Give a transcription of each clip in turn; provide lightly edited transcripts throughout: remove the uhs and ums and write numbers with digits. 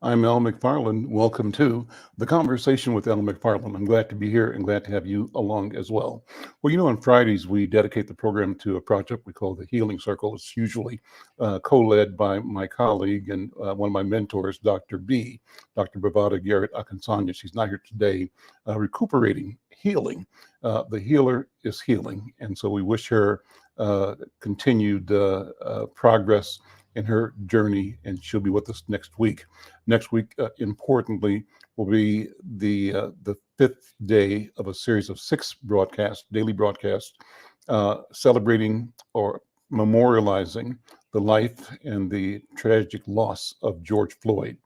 I'm Al McFarlane. Welcome to the Conversation with Al McFarlane. I'm glad to be here and glad to have you along as well. Well, on Fridays, we dedicate the program to a project we call the Healing Circle. It's usually co-led by my colleague and one of my mentors, Dr. B, Dr. Bravada Garrett Akansanya. She's not here today, recuperating, healing. The healer is healing. And so we wish her continued progress in her journey, and she'll be with us next week. Next week, importantly, will be the fifth day of a series of six broadcasts, daily broadcasts, celebrating or memorializing the life and the tragic loss of George Floyd.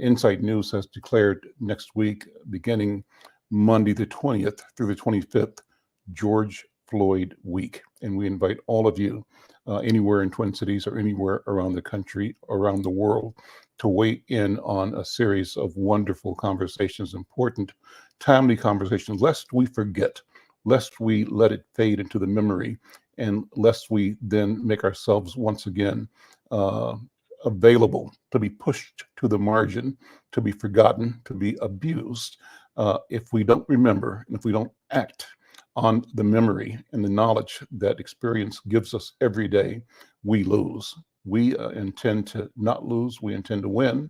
Insight News has declared next week, beginning Monday the 20th through the 25th, George Floyd Week. And we invite all of you anywhere in Twin Cities or anywhere around the country, around the world, to weigh in on a series of wonderful conversations, important, timely conversations, lest we forget, lest we let it fade into the memory, and lest we then make ourselves once again available to be pushed to the margin, to be forgotten, to be abused. If we don't remember and if we don't act on the memory and the knowledge that experience gives us every day, we lose. We intend to not lose. We intend to win.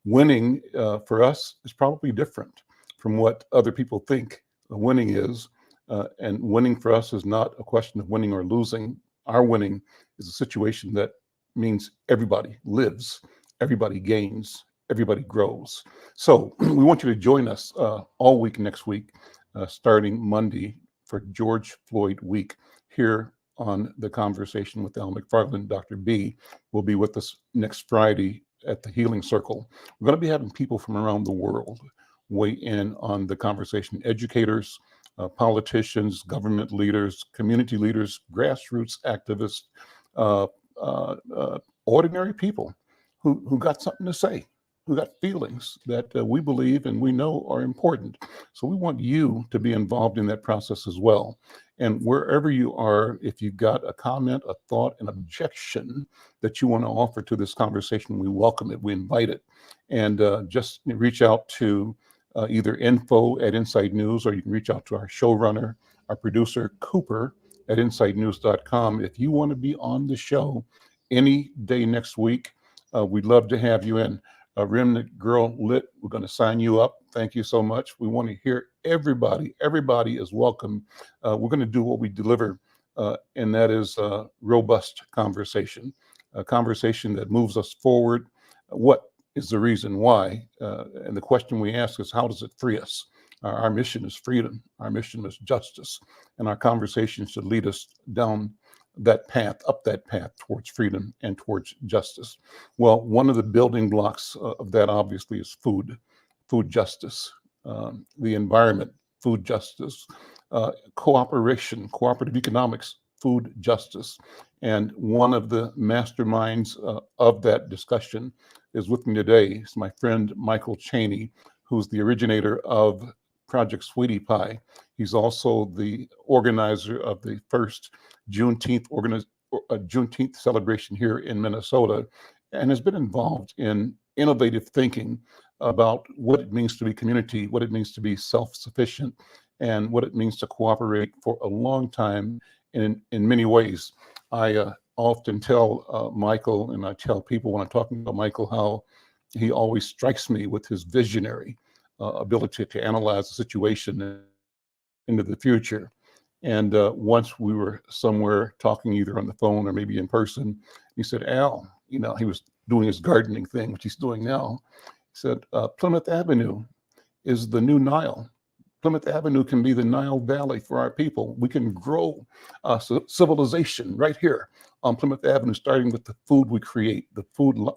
Winning for us is probably different from what other people think winning is. And winning for us is not a question of winning or losing. Our winning is a situation that means everybody lives, everybody gains, everybody grows. So we want you to join us all week next week, starting Monday, for George Floyd Week here on the Conversation with Al McFarlane. Dr. B will be with us next Friday at the Healing Circle. We're going to be having people from around the world weigh in on the conversation: educators, politicians, government leaders, community leaders, grassroots activists, uh, ordinary people who got something to say, who got feelings that we believe and we know are important. So we want you to be involved in that process as well. And wherever you are, if you've got a comment, a thought, an objection that you want to offer to this conversation, we welcome it, we invite it. And just reach out to either info at Insight News, or you can reach out to our showrunner, our producer, Cooper, at insightnews.com. If you want to be on the show any day next week, we'd love to have you in. Remnant Girl Lit, we're going to sign you up. Thank you so much. We want to hear everybody. Everybody is welcome. We're going to do what we deliver, and that is robust conversation, a conversation that moves us forward. What is the reason why? And the question we ask is, how does it free us? Our mission is freedom. Our mission is justice. And our conversation should lead us down that path, up that path towards freedom and towards justice. Well, one of the building blocks of that obviously is food justice, the environment, food justice, cooperation, cooperative economics, food justice. And one of the masterminds of that discussion is with me today. It's my friend Michael Cheney, who's the originator of Project Sweetie Pie. He's also the organizer of the first Juneteenth Juneteenth celebration here in Minnesota, and has been involved in innovative thinking about what it means to be community, what it means to be self-sufficient, and what it means to cooperate for a long time in many ways. I often tell Michael, and I tell people when I'm talking about Michael, how he always strikes me with his visionary ability to analyze the situation into the future. And once we were somewhere talking either on the phone or maybe in person, he said, Al, he was doing his gardening thing, which he's doing now. He said, Plymouth Avenue is the new Nile. Plymouth Avenue can be the Nile Valley for our people. We can grow civilization right here on Plymouth Avenue, starting with the food we create, the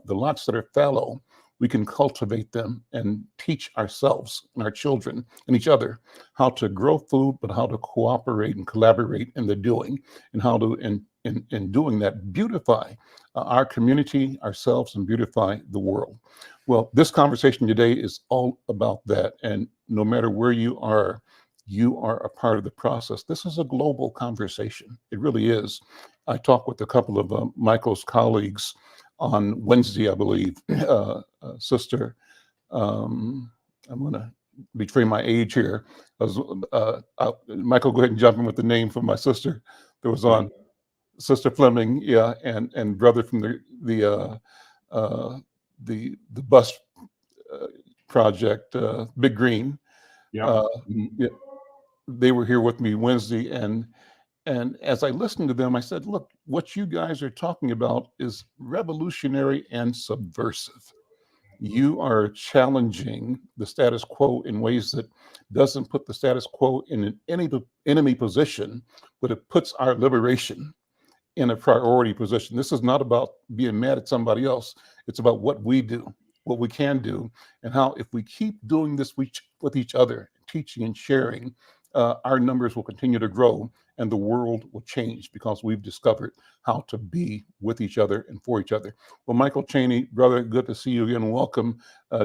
lots that are fallow. We can cultivate them and teach ourselves and our children and each other how to grow food, but how to cooperate and collaborate in the doing, and how to, in doing that, beautify our community, ourselves, and beautify the world. Well, this conversation today is all about that. And no matter where you are a part of the process. This is a global conversation. It really is. I talked with a couple of Michael's colleagues on Wednesday, I believe. Sister Um, I'm going to betray my age here. I was, Michael, go ahead and jump in with the name for my sister that was on. Sister Fleming, yeah, and brother from uh, the bus uh, project, Big Green. Yeah. Uh, Mhm. yeah, they were here with me Wednesday, and as I listened to them, I said, "Look, what you guys are talking about is revolutionary and subversive. You are challenging the status quo in ways that doesn't put the status quo in an enemy position, but it puts our liberation in a priority position. This is not about being mad at somebody else. It's about what we do, what we can do, and how if we keep doing this with each other, teaching and sharing, our numbers will continue to grow and the world will change because we've discovered how to be with each other and for each other. Well, Michael Cheney, brother, good to see you again. Welcome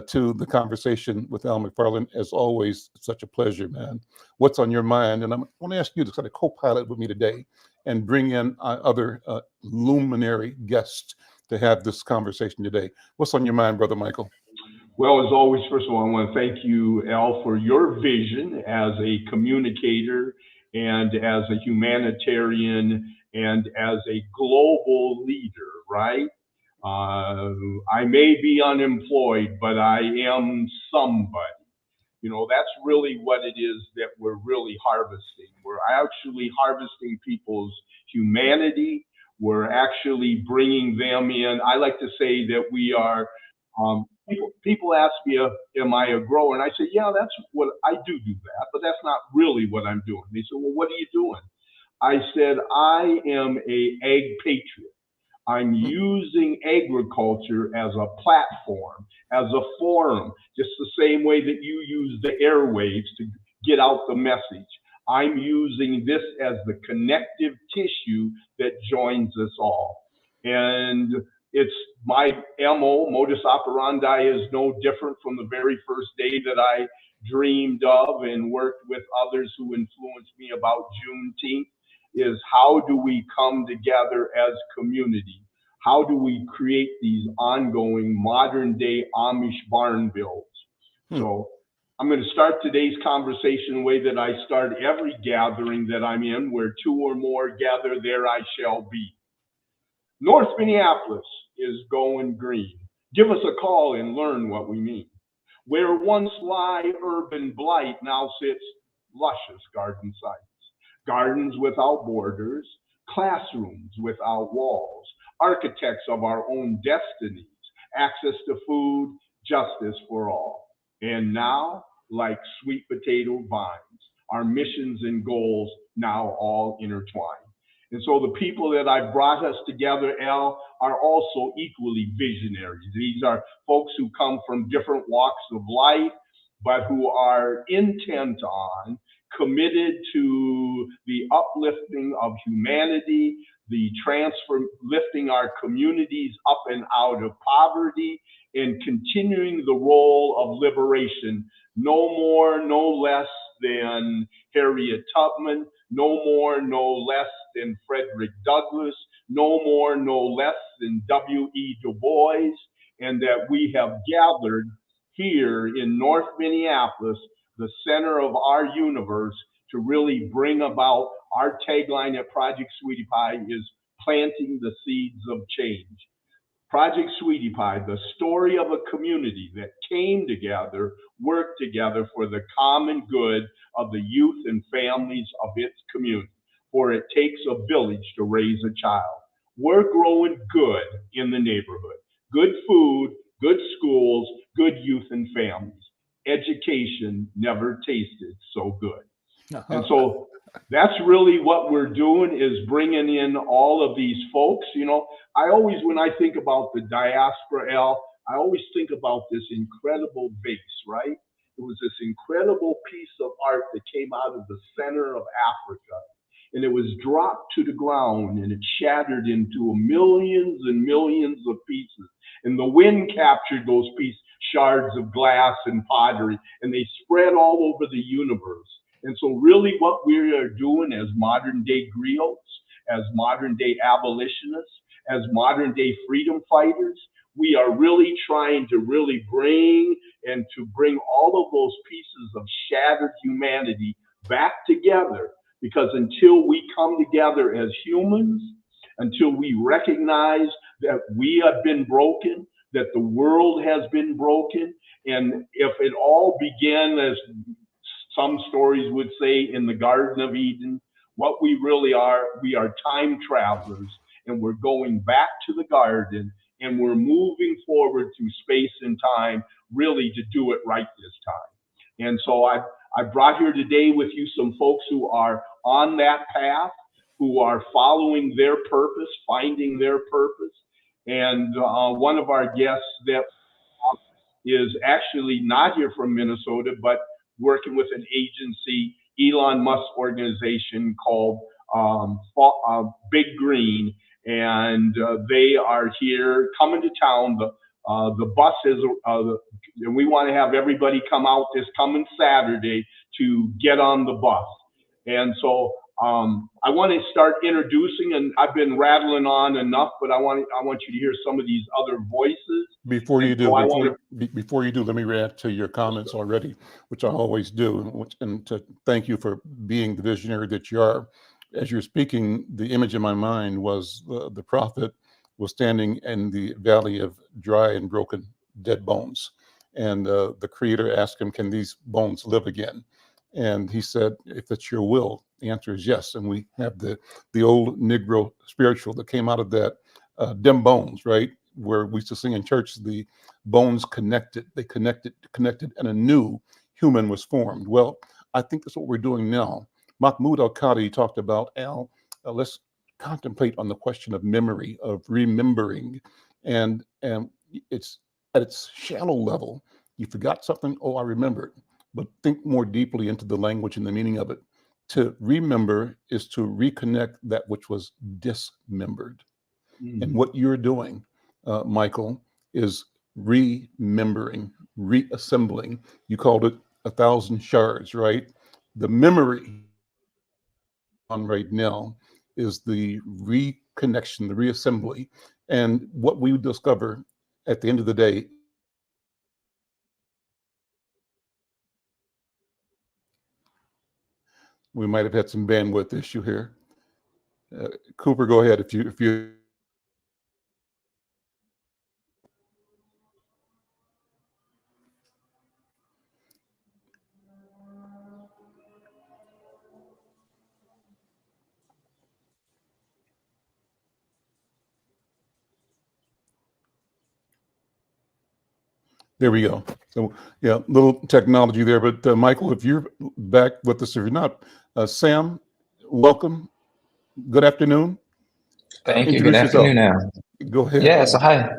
to the conversation with Al McFarlane. As always, it's such a pleasure, man. What's on your mind? And I want to ask you to kind of co-pilot with me today and bring in other luminary guests to have this conversation today. What's on your mind, Brother Michael? Well, as always, first of all, I want to thank you, Al, for your vision as a communicator and as a humanitarian and as a global leader, right? Uh, I may be unemployed, but I am somebody. That's really what it is that we're really harvesting. We're actually harvesting people's humanity. We're actually bringing them in. I like to say that we are. People ask me, "Am I a grower?" And I say, "Yeah, that's what I do that, but that's not really what I'm doing." They say, "Well, what are you doing?" I said, "I am a egg patriot. I'm Hmm. using agriculture as a platform, as a forum, just the same way that you use the airwaves to get out the message. I'm using this as the connective tissue that joins us all. And it's my MO, modus operandi, is no different from the very first day that I dreamed of and worked with others who influenced me about Juneteenth is how do we come together as community? How do we create these ongoing modern day Amish barn builds? Hmm. So I'm going to start today's conversation the way that I start every gathering that I'm in, where two or more gather, there I shall be. North Minneapolis is going green. Give us a call and learn what we mean. Where once lie urban blight, now sits luscious garden sites. Gardens without borders, classrooms without walls, architects of our own destinies, access to food, justice for all. And now, like sweet potato vines, our missions and goals now all intertwined. And so the people that I brought us together, Al, are also equally visionaries. These are folks who come from different walks of life, but who are intent on, committed to the uplifting of humanity, the transfer, lifting our communities up and out of poverty, and continuing the role of liberation. No more, no less than Harriet Tubman, no more, no less than Frederick Douglass, no more, no less than W.E. Du Bois, and that we have gathered here in North Minneapolis, the center of our universe, to really bring about our tagline at Project Sweetie Pie is planting the seeds of change. Project Sweetie Pie, the story of a community that came together, worked together for the common good of the youth and families of its community. For it takes a village to raise a child. We're growing good in the neighborhood. Good food, good schools, good youth and families. Education never tasted so good. And so that's really what we're doing is bringing in all of these folks. I always, when I think about the diaspora, Al, I always think about this incredible vase, right? It was this incredible piece of art that came out of the center of Africa. And it was dropped to the ground and it shattered into millions and millions of pieces. And the wind captured those shards of glass and pottery, and they spread all over the universe. And so, really, what we are doing as modern day griots, as modern day abolitionists, as modern day freedom fighters, we are really trying to really bring all of those pieces of shattered humanity back together. Because until we come together as humans, until we recognize that we have been broken, that the world has been broken, and if it all began as some stories would say in the Garden of Eden, what we are time travelers, and we're going back to the garden, and we're moving forward through space and time, really to do it right this time. And so I brought here today with you some folks who are on that path, who are following their purpose, finding their purpose. And one of our guests that is actually not here from Minnesota, but working with an agency, Elon Musk organization called Big Green, and they are here coming to town. The bus is, and we want to have everybody come out this coming Saturday to get on the bus. And so I want to start introducing, and I've been rattling on enough, but I want you to hear some of these other voices. Before you do, before you do, let me react to your comments already, which I always do, and to thank you for being the visionary that you are. As you're speaking, the image in my mind was the prophet was standing in the valley of dry and broken dead bones, and the Creator asked him, "Can these bones live again?" And he said, "If it's your will." The answer is yes. And we have the old Negro spiritual that came out of that, dim bones, right? Where we used to sing in church, the bones connected, they connected, and a new human was formed. Well, I think that's what we're doing now. Mahmoud Al-Qadi talked about, Al, let's contemplate on the question of memory, of remembering. And it's at its shallow level. You forgot something, oh, I remembered. But think more deeply into the language and the meaning of it. To remember is to reconnect that which was dismembered. And what you're doing, Michael, is remembering, reassembling. You called it 1,000 shards, right? The memory on right now is the reconnection, the reassembly. And what we discover at the end of the day, we might have had some bandwidth issue here. Cooper, go ahead if you. There we go. So yeah, little technology there. But Michael, if you're back with us, if you're not, Sam, welcome. Good afternoon. Thank you. Introduce Good afternoon, yourself. Al. Go ahead. Yeah, so hi.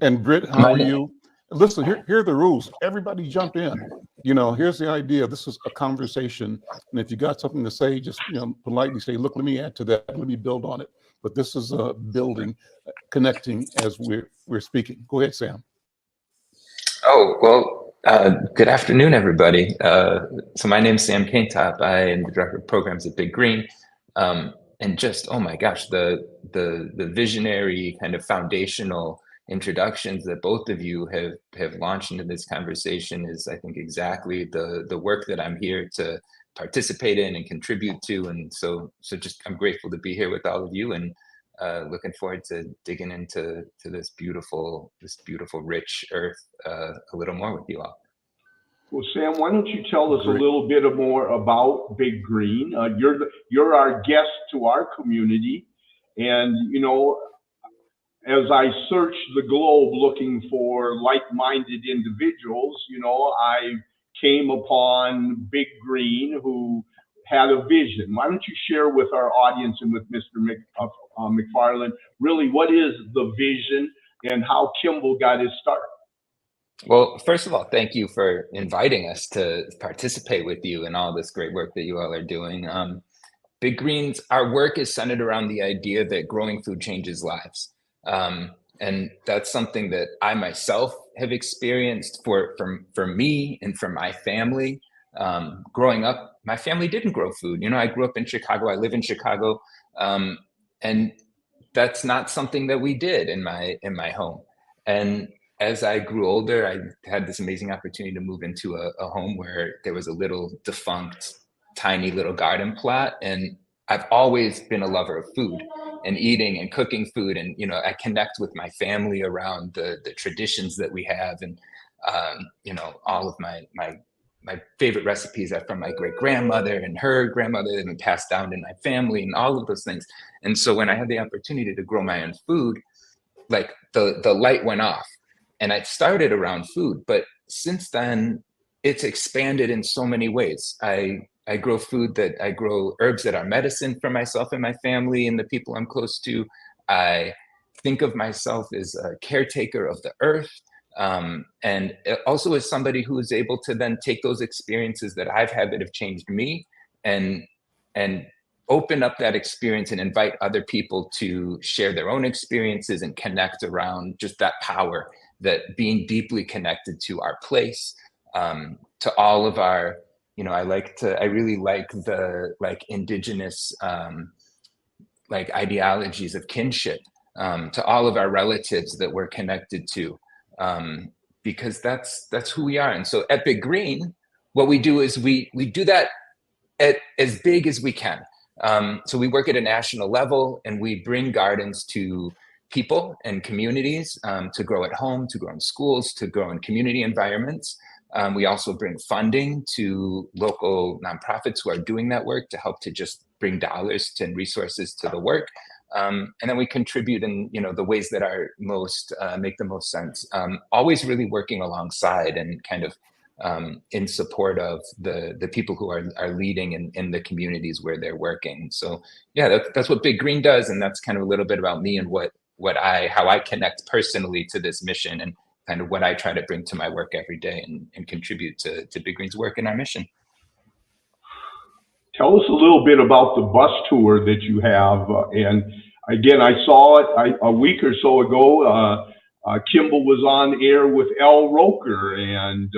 And Britt, how are you? Listen, here are the rules. Everybody jump in. You know, here's the idea. This is a conversation. And if you got something to say, just, you know, politely say, look, let me add to that. Let me build on it. But this is building, connecting as we're speaking. Go ahead, Sam. Oh, well, good afternoon, everybody. So my name's Sam Kaintop. I am the director of programs at Big Green. And just, oh my gosh, the visionary kind of foundational introductions that both of you have launched into this conversation is, I think, exactly the work that I'm here to participate in and contribute to. And so just I'm grateful to be here with all of you, and looking forward to digging into this beautiful, rich earth a little more with you all. Well, Sam, why don't you tell us a little bit more about Big Green? You're our guest to our community, and you know, as I searched the globe looking for like-minded individuals, you know, I came upon Big Green, who had a vision. Why don't you share with our audience and with Mr. McFarlane, really what is the vision and how Kimball got his start? Well, first of all, thank you for inviting us to participate with you in all this great work that you all are doing. Big Greens, our work is centered around the idea that growing food changes lives. And that's something that I myself have experienced for me and for my family. Growing up, my family didn't grow food. You know, I grew up in Chicago. I live in Chicago, and that's not something that we did in my home. And as I grew older, I had this amazing opportunity to move into a home where there was a little defunct, tiny little garden plot. And I've always been a lover of food and eating and cooking food. And, you know, I connect with my family around the traditions that we have. And, you know, all of my favorite recipes are from my great grandmother and her grandmother that have been passed down in my family and all of those things. And so when I had the opportunity to grow my own food, like the light went off, and I started around food, but since then it's expanded in so many ways. I grow food I grow herbs that are medicine for myself and my family and the people I'm close to. I think of myself as a caretaker of the earth. And also as somebody who is able to then take those experiences that I've had that have changed me and open up that experience and invite other people to share their own experiences and connect around just that power, that being deeply connected to our place, to all of our, you know, I really like the indigenous ideologies of kinship, to all of our relatives that we're connected to, because that's who we are. And so at Big Green, what we do is we do that at as big as we can. So we work at a national level, and we bring gardens to people and communities, to grow at home, to grow in schools, to grow in community environments. We also bring funding to local nonprofits who are doing that work to help to just bring dollars and resources to the work. And then we contribute in, you know, the ways that are most make the most sense. Always really working alongside and kind of in support of the people who are leading in the communities where they're working. So yeah, that's what Big Green does, and that's kind of a little bit about me and how I connect personally to this mission, and kind of what I try to bring to my work every day and contribute to Big Green's work and our mission. Tell us a little bit about the bus tour that you have. And again, I saw it a week or so ago. Kimball was on air with Al Roker, and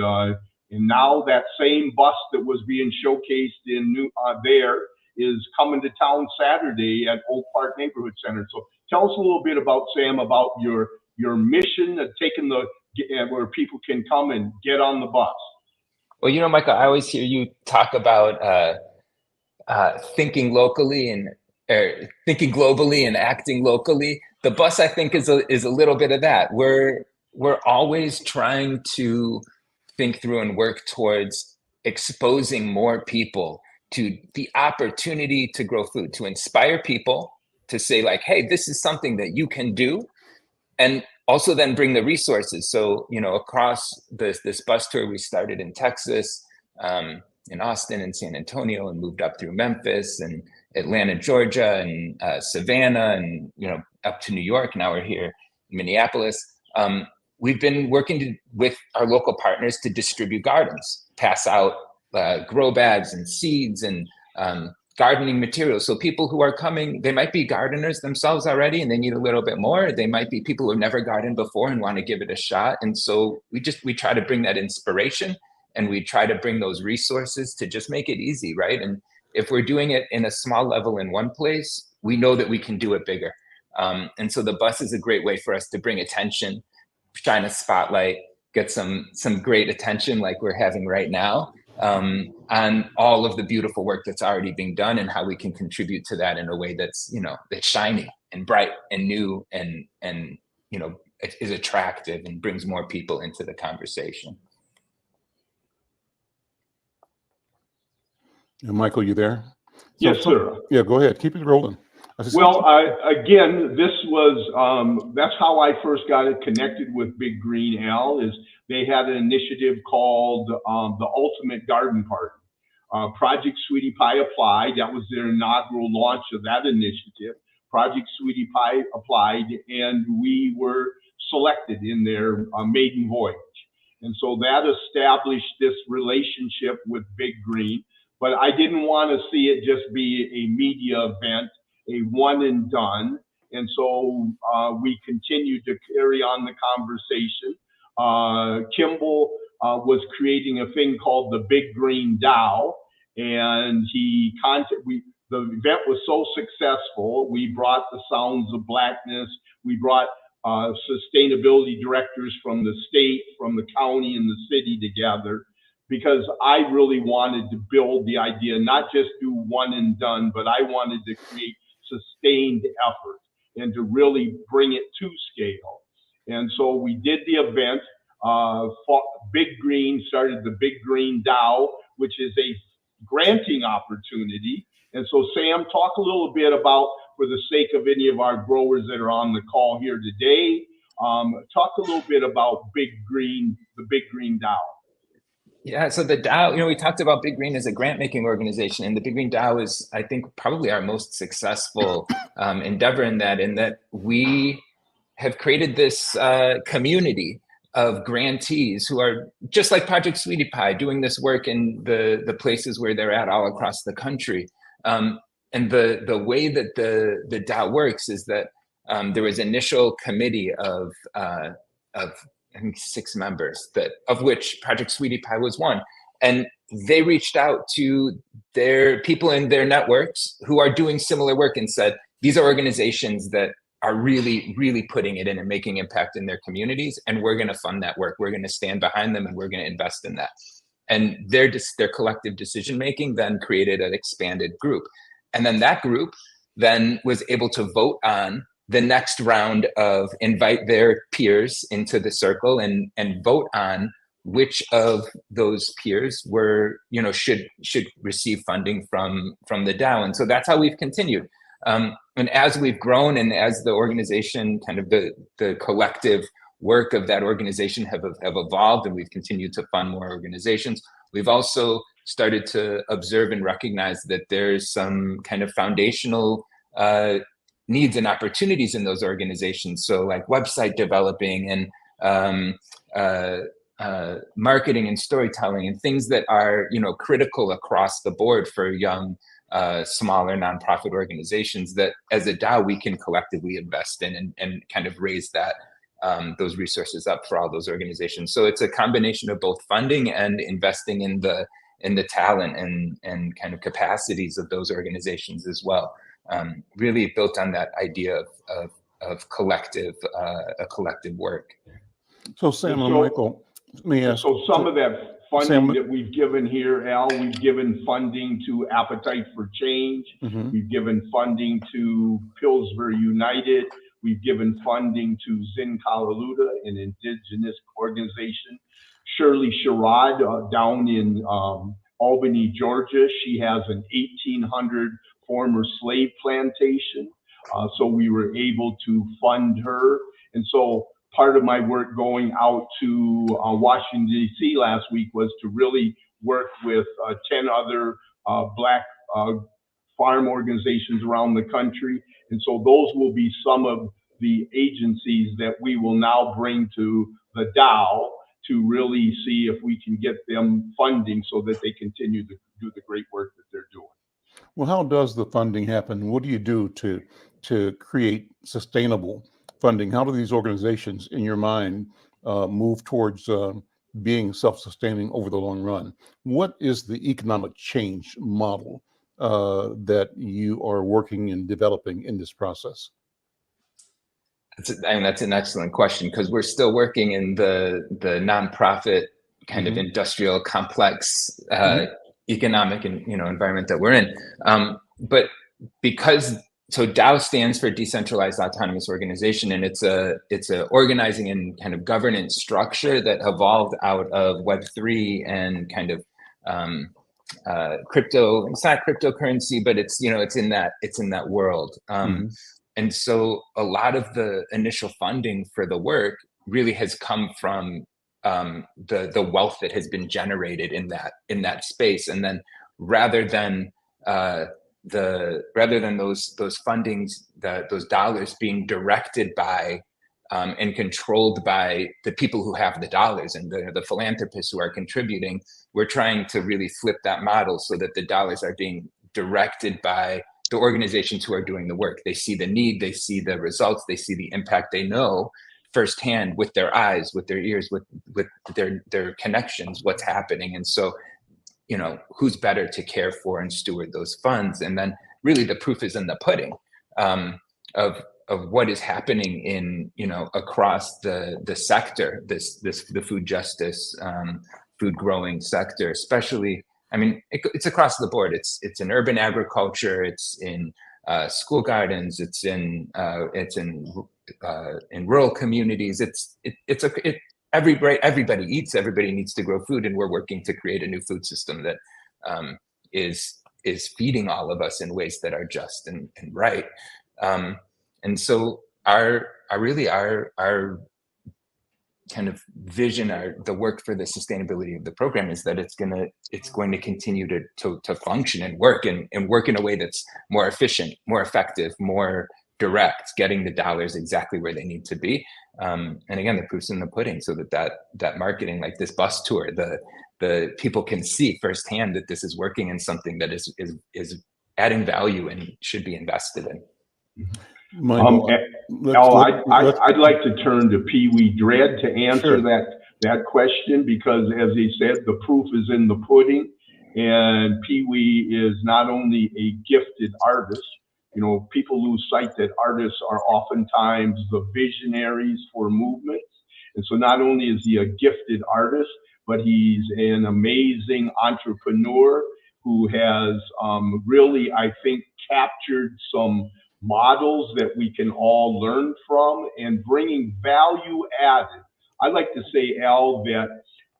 now that same bus that was being showcased in there is coming to town Saturday at Oak Park Neighborhood Center. So tell us a little bit about, Sam, about your mission of taking where people can come and get on the bus. Well, you know, Michael, I always hear you talk about thinking locally and thinking globally and acting locally. The bus, I think, is a little bit of that. We're always trying to think through and work towards exposing more people to the opportunity to grow food, to inspire people to say like, hey, this is something that you can do, and also then bring the resources. So, you know, across this bus tour, we started in Texas, in Austin and San Antonio, and moved up through Memphis and Atlanta, Georgia, and Savannah, and, you know, up to New York. Now we're here in Minneapolis. We've been working with our local partners to distribute gardens, pass out grow bags and seeds and gardening materials. So people who are coming, they might be gardeners themselves already and they need a little bit more. They might be people who have never gardened before and want to give it a shot. And so we try to bring that inspiration, and we try to bring those resources to just make it easy, right? And if we're doing it in a small level in one place, we know that we can do it bigger. And so the bus is a great way for us to bring attention, shine a spotlight, get some great attention like we're having right now, on all of the beautiful work that's already being done, and how we can contribute to that in a way that's, you know, that's shiny and bright and new and you know, is attractive and brings more people into the conversation. Michael, you there? Yes, sir. Yeah, go ahead. Keep it rolling. Well, again, this was, that's how I first got it connected with Big Green, Al, is they had an initiative called the Ultimate Garden Party. Project Sweetie Pie applied. That was their inaugural launch of that initiative. Project Sweetie Pie applied, and we were selected in their maiden voyage. And so that established this relationship with Big Green. But I didn't want to see it just be a media event, a one and done. And so we continued to carry on the conversation. Kimball was creating a thing called the Big Green DAO, and the event was so successful. We brought the Sounds of Blackness. We brought sustainability directors from the state, from the county, and the city together, because I really wanted to build the idea, not just do one and done, but I wanted to create sustained effort and to really bring it to scale. And so we did the event. Big Green started the Big Green DAO, which is a granting opportunity. And so, Sam, talk a little bit about, for the sake of any of our growers that are on the call here today, talk a little bit about Big Green, the Big Green DAO. Yeah, so the DAO, we talked about Big Green as a grant-making organization, and the Big Green DAO is, I think, probably our most successful endeavor in that we have created this community of grantees who are just like Project Sweetie Pie, doing this work in the places where they're at all across the country. And the way that the DAO works is that there was an initial committee of I think 6 members, of which Project Sweetie Pie was one. And they reached out to their people in their networks who are doing similar work and said, these are organizations that are really, really putting it in and making impact in their communities. And we're going to fund that work. We're going to stand behind them and we're going to invest in that. And their collective decision-making then created an expanded group. And then that group then was able to vote on the next round of invite their peers into the circle and vote on which of those peers were, should receive funding from the DAO. And so that's how we've continued. And as we've grown and as the organization, kind of the collective work of that organization have evolved, and we've continued to fund more organizations, we've also started to observe and recognize that there's some kind of foundational needs and opportunities in those organizations. So like website developing and marketing and storytelling and things that are, critical across the board for young, smaller nonprofit organizations that as a DAO we can collectively invest in and kind of raise that those resources up for all those organizations. So it's a combination of both funding and investing in the talent and kind of capacities of those organizations as well. Really built on that idea of collective work. So Sam and Michael, let me ask. So some of that funding that we've given here, Al, we've given funding to Appetite for Change. Mm-hmm. We've given funding to Pillsbury United. We've given funding to Zin Kalaluta, an indigenous organization. Shirley Sherrod down in Albany, Georgia. She has an 1,800 former slave plantation. So we were able to fund her. And so part of my work going out to Washington, D.C. last week was to really work with 10 other Black farm organizations around the country. And so those will be some of the agencies that we will now bring to the DAO to really see if we can get them funding so that they continue to do the great work that they're doing. Well, how does the funding happen? What do you do to create sustainable funding? How do these organizations, in your mind, move towards being self-sustaining over the long run? What is the economic change model that you are working and developing in this process? That's an excellent question, because we're still working in the nonprofit kind of industrial complex economic and environment that we're in. But because DAO stands for Decentralized Autonomous Organization, and it's a organizing and kind of governance structure that evolved out of Web3 and kind of crypto. It's not cryptocurrency, but it's in that world. And so a lot of the initial funding for the work really has come from the wealth that has been generated in that space. And then rather than those fundings, those dollars being directed by and controlled by the people who have the dollars and the philanthropists who are contributing, we're trying to really flip that model so that the dollars are being directed by the organizations who are doing the work. They see the need, they see the results, they see the impact, they know firsthand with their eyes, with their ears, with their connections, what's happening. And so, who's better to care for and steward those funds? And then really the proof is in the pudding of what is happening in, you know, across the sector, the food justice, food growing sector, especially. I mean, it's across the board. It's in urban agriculture. It's in school gardens. It's in rural communities. Everybody eats. Everybody needs to grow food, and we're working to create a new food system that is feeding all of us in ways that are just and right. And so our kind of vision, the work for the sustainability of the program is that it's going to continue to function and work in a way that's more efficient, more effective, more direct, getting the dollars exactly where they need to be. And again, the proof's in the pudding, so that marketing, like this bus tour, the people can see firsthand that this is working and something that is adding value and should be invested in. Al, I'd like to turn to Pee Wee Dread to answer that question, because as he said, the proof is in the pudding, and Pee Wee is not only a gifted artist. You know, people lose sight that artists are oftentimes the visionaries for movements, and so not only is he a gifted artist, but he's an amazing entrepreneur who has really, I think, captured some models that we can all learn from and bringing value added. I like to say, Al, that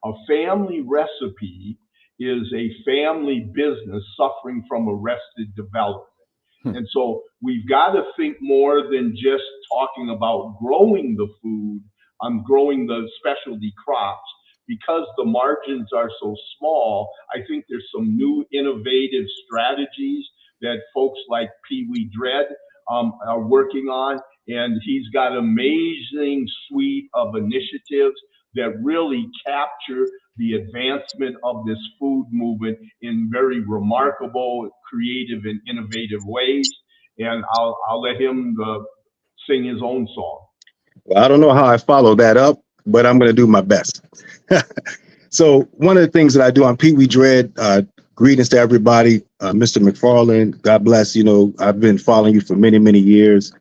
a family recipe is a family business suffering from arrested development. And so we've got to think more than just talking about growing the food, growing the specialty crops. Because the margins are so small, I think there's some new innovative strategies that folks like Pee Wee Dread are working on, and he's got an amazing suite of initiatives that really capture the advancement of this food movement in very remarkable, creative, and innovative ways. And I'll let him sing his own song. Well, I don't know how I follow that up, but I'm going to do my best. So one of the things that I do on Pee Wee Dread, greetings to everybody. Mr. McFarlane, God bless. You know, I've been following you for many, many years.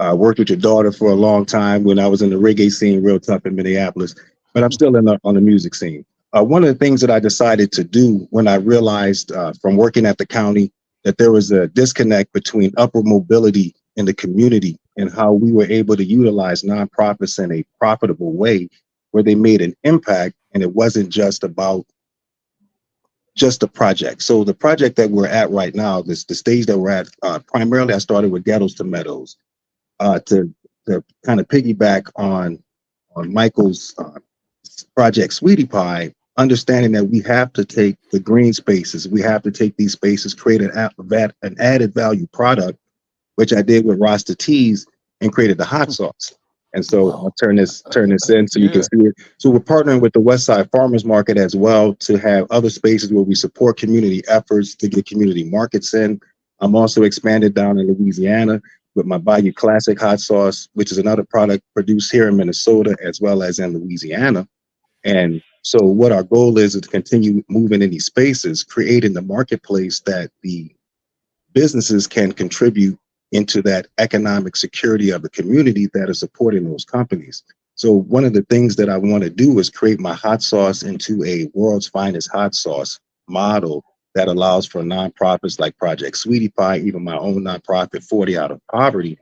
Worked with your daughter for a long time when I was in the reggae scene, real tough in Minneapolis, but I'm still on the music scene. One of the things that I decided to do when I realized from working at the county that there was a disconnect between upward mobility in the community and how we were able to utilize nonprofits in a profitable way where they made an impact, and it wasn't just about just a project. So the project that we're at right now, the stage that we're at, primarily I started with Ghettos to Meadows to kind of piggyback on Michael's project Sweetie Pie, understanding that we have to take the green spaces, we have to take these spaces, create an added value product, which I did with Rasta Teas and created the hot sauce. And so I'll turn this in so you can see it. So we're partnering with the West Side Farmers Market as well to have other spaces where we support community efforts to get community markets in. I'm also expanded down in Louisiana with my Bayou Classic hot sauce, which is another product produced here in Minnesota as well as in Louisiana. And so what our goal is to continue moving in these spaces, creating the marketplace that the businesses can contribute into that economic security of the community that is supporting those companies. So one of the things that I want to do is create my hot sauce into a world's finest hot sauce model that allows for nonprofits like Project Sweetie Pie, even my own nonprofit, 40 Out of Poverty,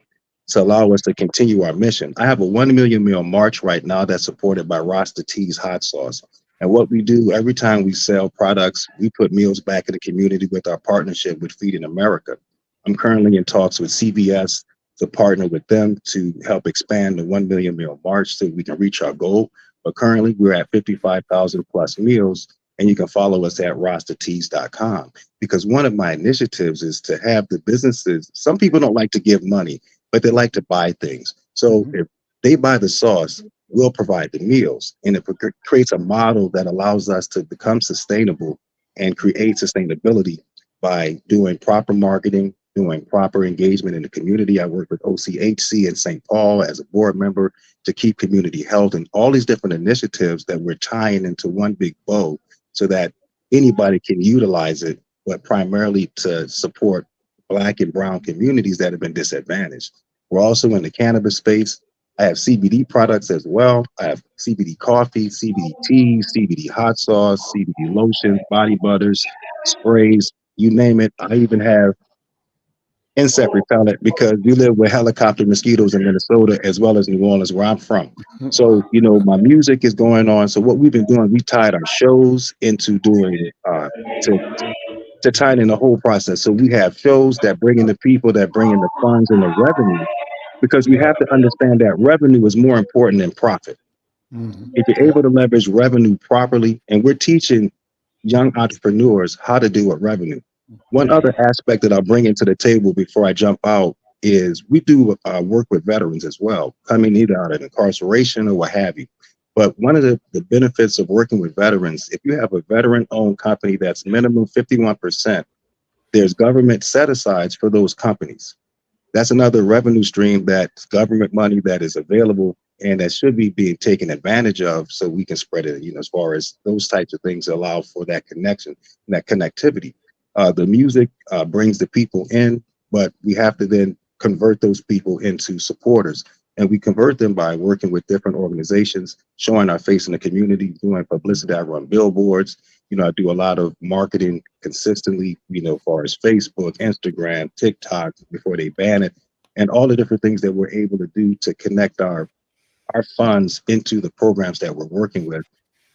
to allow us to continue our mission. I have a 1 million meal march right now that's supported by Rasta Teas hot sauce. And what we do every time we sell products, we put meals back in the community with our partnership with Feeding America. I'm currently in talks with CVS to partner with them to help expand the 1 million meal march so we can reach our goal. But currently we're at 55,000 plus meals, and you can follow us at rostateas.com, because one of my initiatives is to have the businesses, some people don't like to give money, but they like to buy things. So if they buy the sauce, we'll provide the meals, and it creates a model that allows us to become sustainable and create sustainability by doing proper marketing, doing proper engagement in the community. I work with OCHC in St. Paul as a board member to keep community health and all these different initiatives that we're tying into one big bow so that anybody can utilize it, but primarily to support Black and brown communities that have been disadvantaged. We're also in the cannabis space. I have CBD products as well. I have CBD coffee, CBD tea, CBD hot sauce, CBD lotions, body butters, sprays, you name it. I even have insect repellent because we live with helicopter mosquitoes in Minnesota as well as New Orleans, where I'm from. So, my music is going on. So what we've been doing, we tied our shows into doing to tying in the whole process. So we have shows that bring in the people, that bring in the funds and the revenue, because we have to understand that revenue is more important than profit. Mhm. If you're able to leverage revenue properly, and we're teaching young entrepreneurs how to do with revenue. One other aspect that I'll bring into the table before I jump out is we do work with veterans as well, coming either out of incarceration or what have you. But one of the benefits of working with veterans, if you have a veteran-owned company that's minimum 51%, there's government set-asides for those companies. That's another revenue stream, that's government money that is available and that should be being taken advantage of, so we can spread it, as far as those types of things allow for that connection and that connectivity. The music brings the people in, but we have to then convert those people into supporters. And we convert them by working with different organizations, showing our face in the community, doing publicity. I run billboards. I do a lot of marketing consistently, as far as Facebook, Instagram, TikTok, before they ban it, and all the different things that we're able to do to connect our funds into the programs that we're working with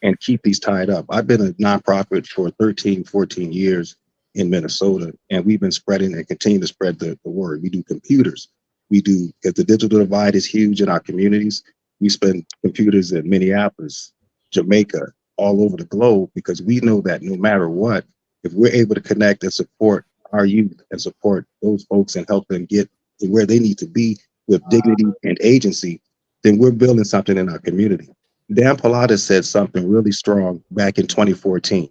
and keep these tied up. I've been a nonprofit for 13, 14 years in Minnesota, and we've been spreading and continue to spread the word. We do computers. We do, because the digital divide is huge in our communities. We spend computers in Minneapolis, Jamaica, all over the globe, because we know that no matter what, if we're able to connect and support our youth and support those folks and help them get to where they need to be with dignity and agency, then we're building something in our community. Dan Pallotta said something really strong back in 2014.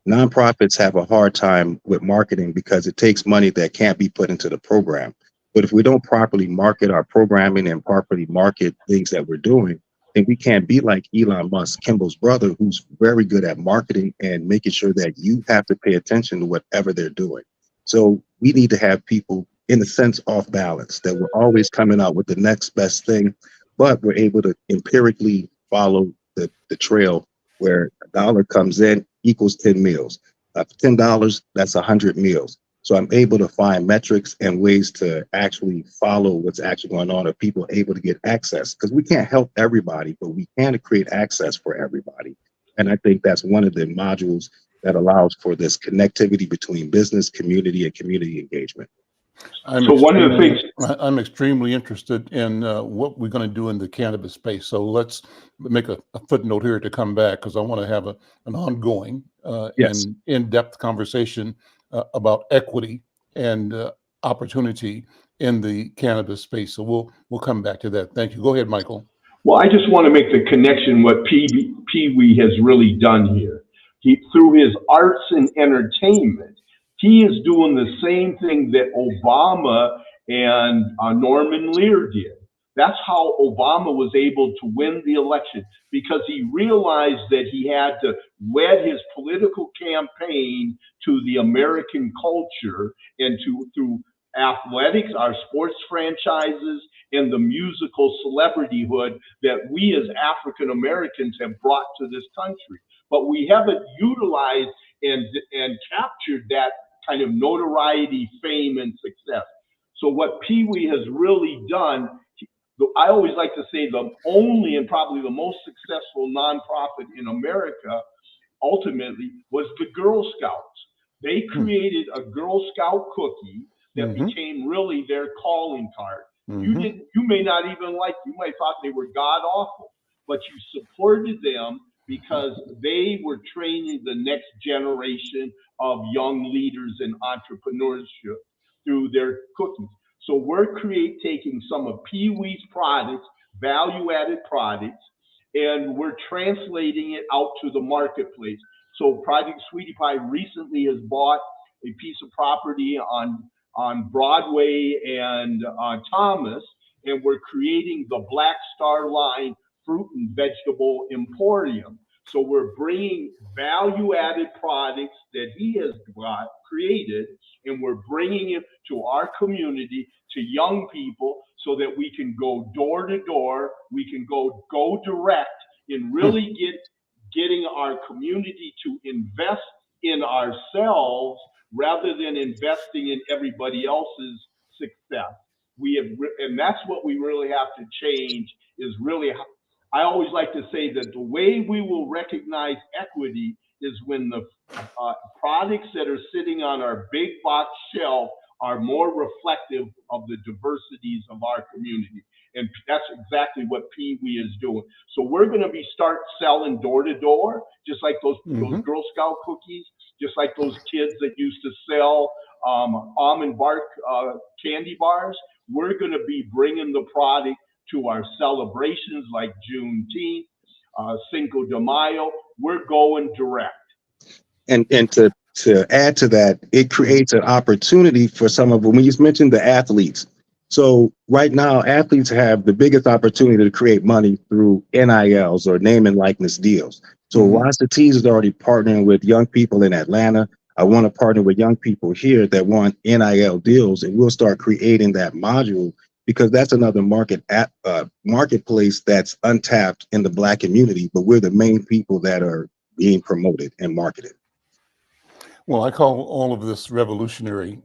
Nonprofits have a hard time with marketing because it takes money that can't be put into the program. But if we don't properly market our programming and properly market things that we're doing, then we can't be like Elon Musk, Kimball's brother, who's very good at marketing and making sure that you have to pay attention to whatever they're doing. So we need to have people, in a sense, off balance, that we're always coming out with the next best thing, but we're able to empirically follow the trail where $1 comes in equals 10 meals. $10, that's 100 meals. So I'm able to find metrics and ways to actually follow what's actually going on. Are people able to get access? Because we can't help everybody, but we can create access for everybody. And I think that's one of the modules that allows for this connectivity between business, community, and community engagement. So one of the things I'm extremely interested in what we're going to do in the cannabis space. So let's make a footnote here to come back, because I want to have an ongoing Yes. and in-depth conversation about equity and opportunity in the cannabis space. So we'll come back to that. Thank you. Go ahead, Michael. Well, I just want to make the connection what Pee Wee has really done here. Through his arts and entertainment, he is doing the same thing that Obama and Norman Lear did. That's how Obama was able to win the election, because he realized that he had to wed his political campaign to the American culture and through athletics, our sports franchises, and the musical celebrityhood that we as African Americans have brought to this country. But we haven't utilized and captured that kind of notoriety, fame, and success. So what Pee Wee has really done, I always like to say the only and probably the most successful nonprofit in America ultimately was the Girl Scouts. They created a Girl Scout cookie that became really their calling card. You may not even like, you might thought they were god awful, but you supported them because they were training the next generation of young leaders in entrepreneurship through their cookies. So we're taking some of Pee Wee's products, value-added products, and we're translating it out to the marketplace. So Project Sweetie Pie recently has bought a piece of property on Broadway and Thomas, and we're creating the Black Star Line fruit and vegetable emporium. So we're bringing value-added products that he has created, and we're bringing it to our community, to young people, so that we can go door to door, we can go direct, and really getting our community to invest in ourselves rather than investing in everybody else's success. And that's what we really have to change. Is really, I always like to say that the way we will recognize equity is when the products that are sitting on our big box shelf are more reflective of the diversities of our community. And that's exactly what Pee Wee is doing. So we're going to start selling door to door, just like those Girl Scout cookies, just like those kids that used to sell almond bark candy bars. We're going to be bringing the product to our celebrations like Juneteenth, Cinco de Mayo. We're going direct. And to add to that, it creates an opportunity for some of them. When you mentioned the athletes, so right now athletes have the biggest opportunity to create money through NILs or name and likeness deals. So Rasta Tees is already partnering with young people in Atlanta. I want to partner with young people here that want NIL deals, and we'll start creating that module, because that's another marketplace that's untapped in the Black community, but we're the main people that are being promoted and marketed. Well, I call all of this revolutionary.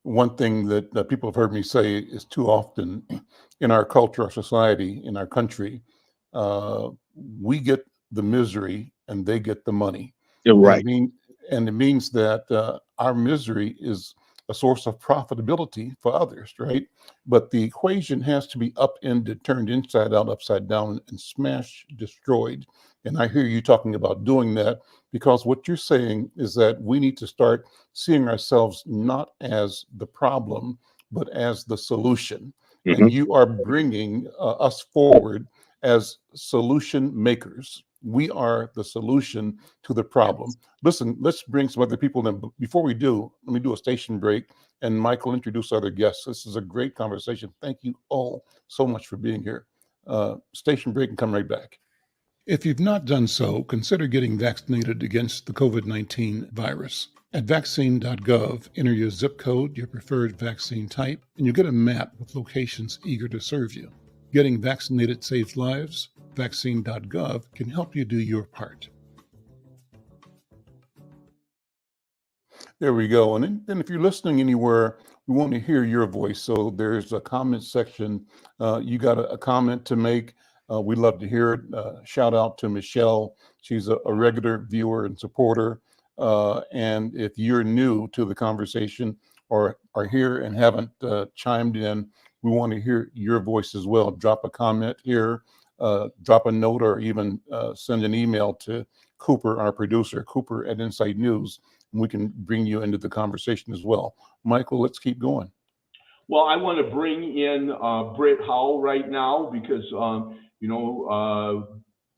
One thing that people have heard me say is too often in our culture, our society, in our country, we get the misery and they get the money. You're right. And it means that our misery is a source of profitability for others, right? But the equation has to be upended, turned inside out, upside down, and smashed, destroyed. And I hear you talking about doing that, because what you're saying is that we need to start seeing ourselves not as the problem, but as the solution. And you are bringing us forward as solution makers. We are the solution to the problem. Listen, let's bring some other people in. But before we do, let me do a station break, and Michael introduce other guests. This is a great conversation. Thank you all so much for being here. Station break and come right back. If you've not done so, consider getting vaccinated against the COVID-19 virus. At vaccine.gov, enter your zip code, your preferred vaccine type, and you'll get a map with locations eager to serve you. Getting vaccinated saves lives. Vaccine.gov can help you do your part. There we go. And then if you're listening anywhere, we want to hear your voice. So there's a comment section. You got a comment to make. We'd love to hear it. Shout out to Michelle. She's a regular viewer and supporter. And if you're new to the conversation or are here and haven't chimed in, we want to hear your voice as well. Drop a comment here, drop a note, or even send an email to Cooper, our producer, Cooper at Insight News, and we can bring you into the conversation as well. Michael, let's keep going. Well, I want to bring in Britt Howell right now because,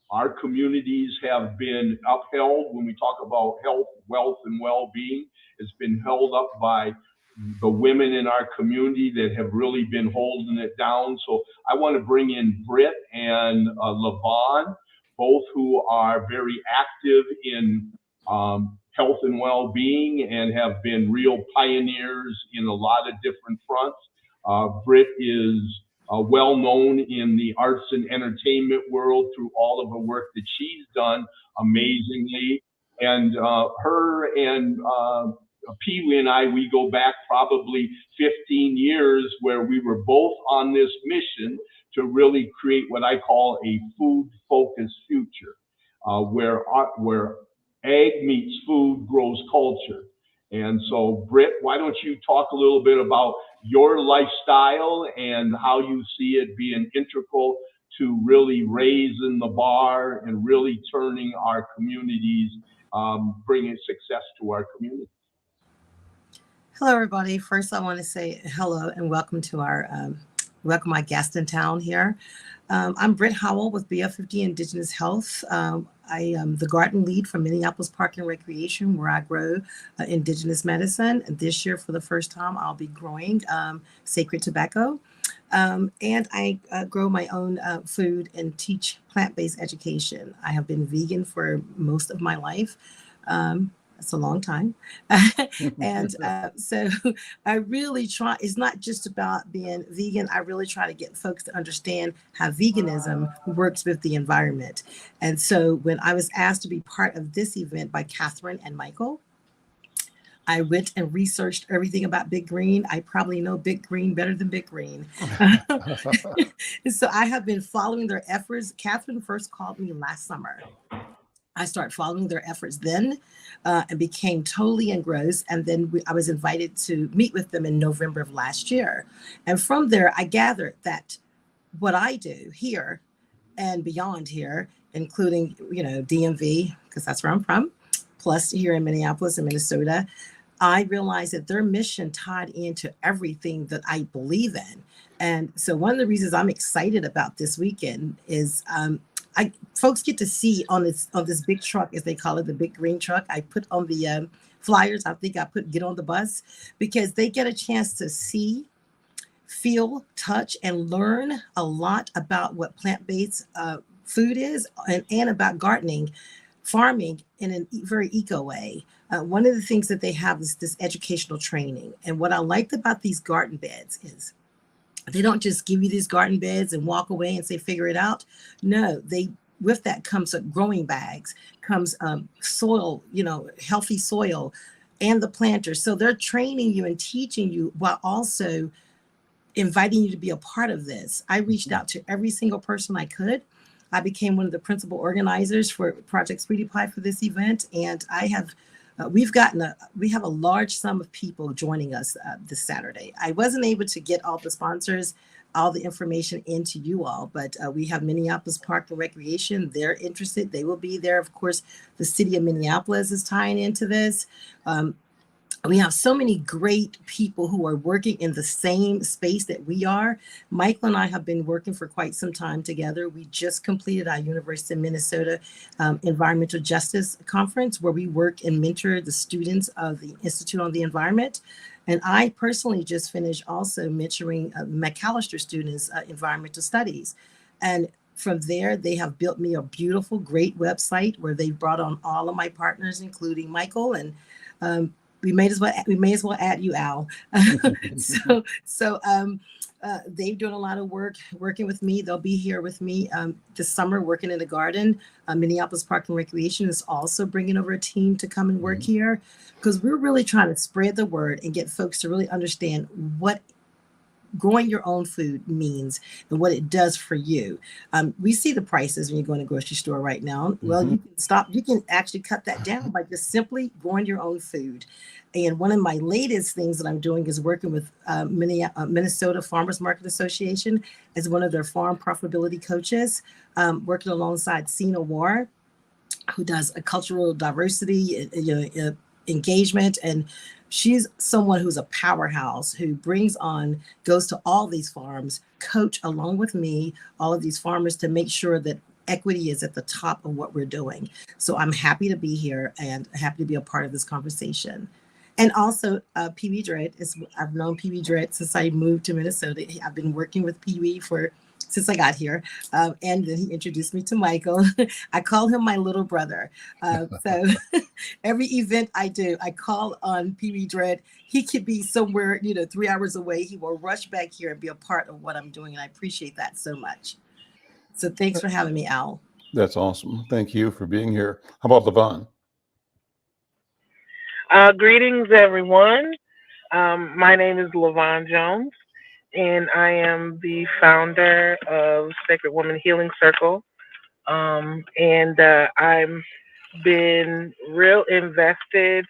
our communities have been upheld. When we talk about health, wealth, and well-being, it's been held up by the women in our community that have really been holding it down. So I want to bring in Britt and LaVon, both who are very active in health and well-being and have been real pioneers in a lot of different fronts. Britt is well known in the arts and entertainment world through all of the work that she's done amazingly. And her and Pee Wee and I, we go back probably 15 years where we were both on this mission to really create what I call a food-focused future, where ag meets food grows culture. And so, Britt, why don't you talk a little bit about your lifestyle and how you see it being integral to really raising the bar and really turning our communities, bringing success to our community. Hello, everybody. First, I want to say hello and welcome to welcome my guest in town here. I'm Britt Howell with BF50 Indigenous Health. I am the garden lead for Minneapolis Park and Recreation, where I grow indigenous medicine. And this year, for the first time, I'll be growing sacred tobacco. And I grow my own food and teach plant-based education. I have been vegan for most of my life. That's a long time. And so I really try, it's not just about being vegan. I really try to get folks to understand how veganism works with the environment. And so when I was asked to be part of this event by Catherine and Michael, I went and researched everything about Big Green. I probably know Big Green better than Big Green. So I have been following their efforts. Catherine first called me last summer. I started following their efforts then and became totally engrossed. And then I was invited to meet with them in November of last year. And from there, I gathered that what I do here and beyond here, including, DMV, because that's where I'm from, plus here in Minneapolis and Minnesota, I realized that their mission tied into everything that I believe in. And so one of the reasons I'm excited about this weekend is folks get to see on this big truck, as they call it, the big green truck. I put on the flyers. I think I put get on the bus, because they get a chance to see, feel, touch, and learn a lot about what plant-based food is, and about gardening, farming in a very eco way. One of the things that they have is this educational training. And what I liked about these garden beds is they don't just give you these garden beds and walk away and say, figure it out. No, with that comes growing bags, comes soil, healthy soil, and the planters. So they're training you and teaching you while also inviting you to be a part of this. I reached out to every single person I could. I became one of the principal organizers for Project Sweetie Pie for this event. And we have a large sum of people joining us this Saturday. I wasn't able to get all the sponsors, all the information into you all, but we have Minneapolis Park and Recreation. They're interested. They will be there. Of course, the city of Minneapolis is tying into this. We have so many great people who are working in the same space that we are. Michael and I have been working for quite some time together. We just completed our University of Minnesota Environmental Justice Conference, where we work and mentor the students of the Institute on the Environment. And I personally just finished also mentoring McAllister students environmental studies. And from there, they have built me a beautiful, great website where they've brought on all of my partners, including Michael. And we may as well add you, Al. So they're doing a lot of work working with me. They'll be here with me this summer working in the garden. Minneapolis Park and Recreation is also bringing over a team to come and work here, because we're really trying to spread the word and get folks to really understand what growing your own food means and what it does for you. We see the prices when you go in a grocery store right now. Well, you can actually cut that down by just simply growing your own food. And one of my latest things that I'm doing is working with Minnesota Farmers Market Association as one of their farm profitability coaches, working alongside Sina War, who does a cultural diversity, engagement. And she's someone who's a powerhouse, who goes to all these farms, coach along with me, all of these farmers, to make sure that equity is at the top of what we're doing. So I'm happy to be here and happy to be a part of this conversation. And also Pee Wee Dread. I've known Pee Wee Dread since I moved to Minnesota. I've been working with Pee Wee since I got here. And then he introduced me to Michael. I call him my little brother. So every event I do, I call on Pee Wee Dread. He could be somewhere, 3 hours away. He will rush back here and be a part of what I'm doing. And I appreciate that so much. So thanks for having me, Al. That's awesome. Thank you for being here. How about Levon? Greetings, everyone. My name is Levon Jones, and I am the founder of Sacred Woman Healing Circle. And I've been real invested.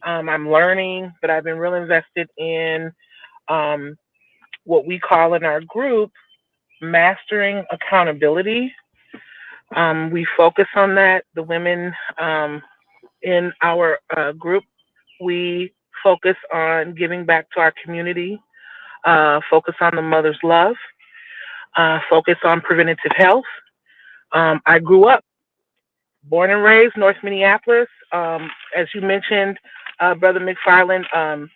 I'm learning, but I've been real invested in what we call in our group mastering accountability. We focus on that. The women in our group, we focus on giving back to our community, focus on the mother's love, focus on preventative health. I grew up, born and raised North Minneapolis. As you mentioned, Brother McFarlane,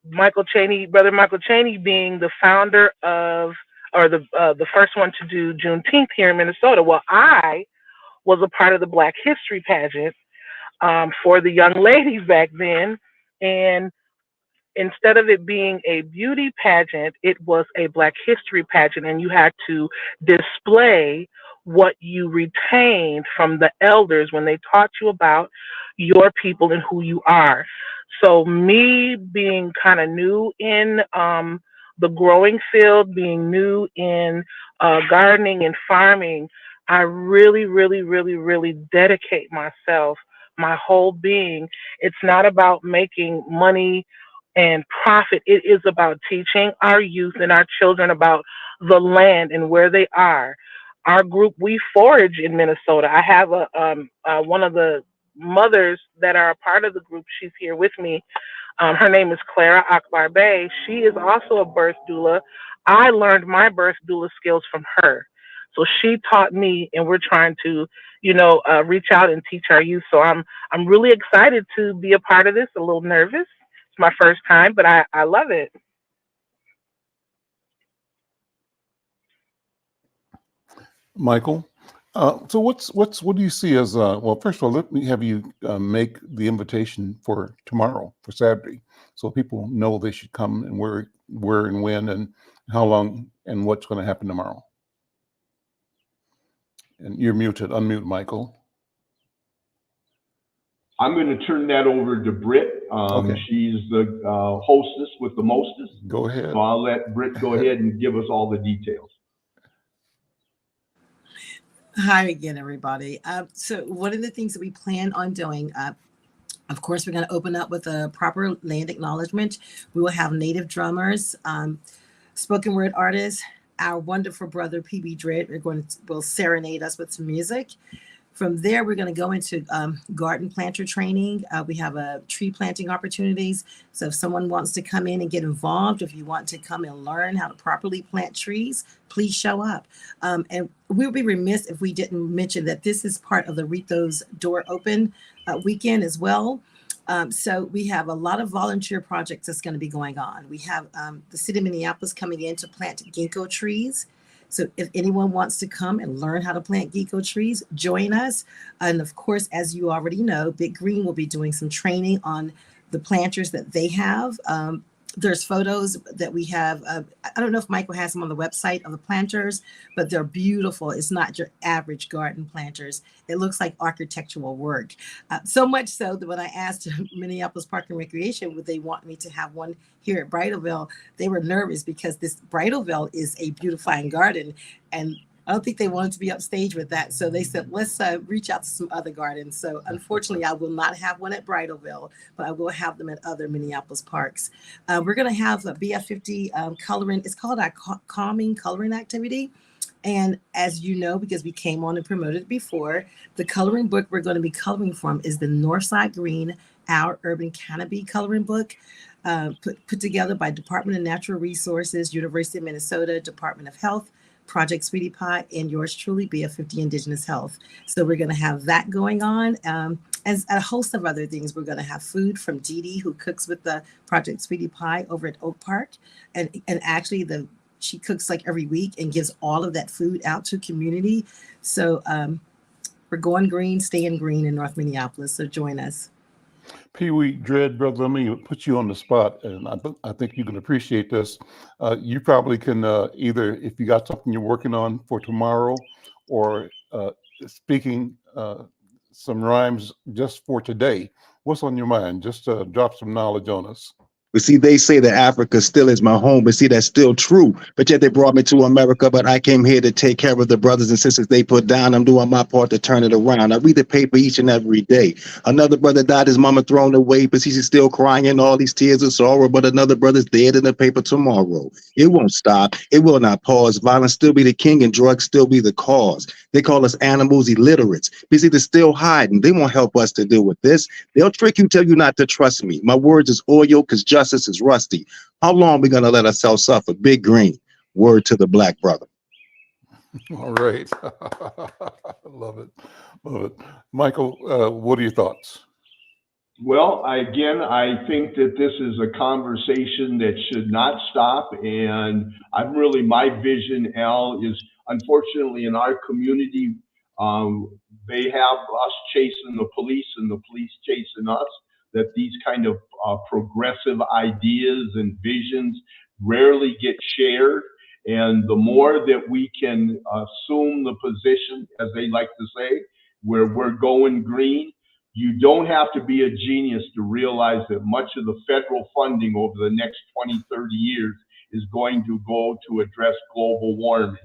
Brother Michael Chaney being the founder of, or the first one to do Juneteenth here in Minnesota. Well, I was a part of the Black History pageant for the young ladies back then. And instead of it being a beauty pageant, it was a Black History pageant, and you had to display what you retained from the elders when they taught you about your people and who you are. So, me being kind of new in the growing field, being new in gardening and farming, I really, really, really, really dedicate myself, my whole being. It's not about making money and profit. It is about teaching our youth and our children about the land and where they are. Our group, we forage in Minnesota. I have one of the mothers that are a part of the group. She's here with me. Her name is Clara Akbar Bey. She is also a birth doula. I learned my birth doula skills from her. So she taught me, and we're trying to, reach out and teach our youth. So I'm really excited to be a part of this. A little nervous. It's my first time, but I love it. Michael, so what do you see as well? First of all, let me have you make the invitation for tomorrow, for Saturday, so people know they should come, and where and when and how long and what's going to happen tomorrow. And you're muted. Unmute, Michael. I'm going to turn that over to Britt. Okay. She's the hostess with the mostest. Go ahead. So I'll let Britt go ahead and give us all the details. Hi again, everybody. So one of the things that we plan on doing, of course, we're going to open up with a proper land acknowledgement. We will have native drummers, spoken word artists, our wonderful brother PB Dredd will serenade us with some music. From there, we're going to go into garden planter training. We have tree planting opportunities. So if someone wants to come in and get involved, if you want to come and learn how to properly plant trees, please show up. And we'll be remiss if we didn't mention that this is part of the Rito's Door Open weekend as well. So we have a lot of volunteer projects that's going to be going on. We have the city of Minneapolis coming in to plant ginkgo trees. So if anyone wants to come and learn how to plant ginkgo trees, join us. And of course, as you already know, Big Green will be doing some training on the planters that they have. There's photos that we have. I don't know if Michael has them on the website of the planters, but they're beautiful. It's not your average garden planters. It looks like architectural work. So much so that when I asked Minneapolis Park and Recreation, would they want me to have one here at Bridalveil, they were nervous because this Bridalveil is a beautifying garden. And I don't think they wanted to be upstage with that. So they said, let's reach out to some other gardens. So unfortunately, I will not have one at Bridalveil, but I will have them at other Minneapolis parks. We're going to have a BF50 coloring. It's called our calming coloring activity. And as you know, because we came on and promoted it before, the coloring book we're going to be coloring from is the Northside Green, Our Urban Canopy coloring book. Put together by Department of Natural Resources, University of Minnesota, Department of Health, Project Sweetie Pie, and yours truly, BF50 Indigenous Health. So we're going to have that going on. As a host of other things, we're going to have food from Dee Dee, who cooks with the Project Sweetie Pie over at Oak Park. And actually, she cooks like every week and gives all of that food out to community. So we're going green, staying green in North Minneapolis. So join us. Pee Wee Dredd, brother, let me put you on the spot, and I think you can appreciate this. You probably can either, if you got something you're working on for tomorrow, or speaking some rhymes just for today. What's on your mind? Just drop some knowledge on us. But see, they say that Africa still is my home, but see, that's still true. But yet they brought me to America, but I came here to take care of the brothers and sisters they put down. I'm doing my part to turn it around. I read the paper each and every day. Another brother died, his mama thrown away, but he's still crying all these tears of sorrow. But another brother's dead in the paper tomorrow. It won't stop. It will not pause. Violence still be the king and drugs still be the cause. They call us animals illiterates. You see, they're still hiding. They won't help us to deal with this. They'll trick you, tell you not to trust me. My words is oil because justice is rusty. How long we gonna let ourselves suffer? Big Green, word to the black brother. All right. Love it. Love it. Michael, what are your thoughts? Well, I think that this is a conversation that should not stop. And my vision, Al, is unfortunately in our community, they have us chasing the police and the police chasing us, that these kind of progressive ideas and visions rarely get shared. And the more that we can assume the position, as they like to say, where we're going green, you don't have to be a genius to realize that much of the federal funding over the next 20, 30 years is going to go to address global warming.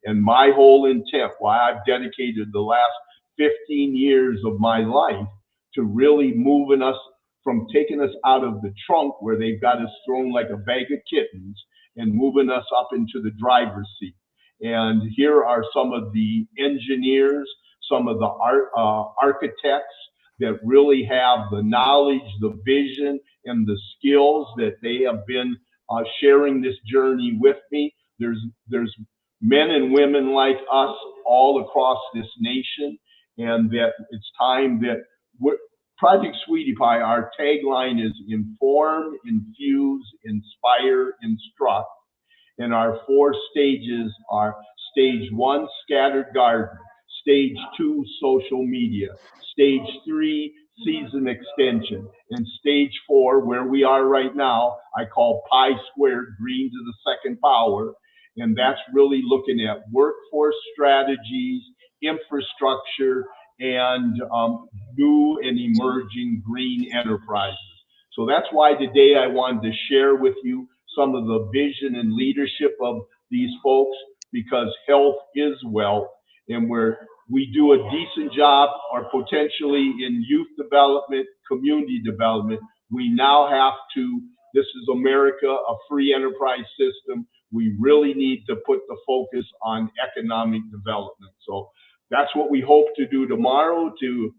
And my whole intent, why I've dedicated the last 15 years of my life to really moving us from taking us out of the trunk where they've got us thrown like a bag of kittens and moving us up into the driver's seat. And here are some of the engineers, some of the architects that really have the knowledge, the vision, and the skills that they have been sharing this journey with me. There's men and women like us all across this nation, and that it's time that Project Sweetie Pie, our tagline is inform, infuse, inspire, instruct. And our 4 stages are stage 1, scattered garden, stage 2, social media, stage 3, season extension, and stage 4, where we are right now, I call pi squared, green to the second power. And that's really looking at workforce strategies, infrastructure, and new and emerging green enterprises. So that's why today I wanted to share with you some of the vision and leadership of these folks, because health is wealth, and where we do a decent job or potentially in youth development, community development, we now have to, this is America, a free enterprise system. We really need to put the focus on economic development. So that's what we hope to do tomorrow. To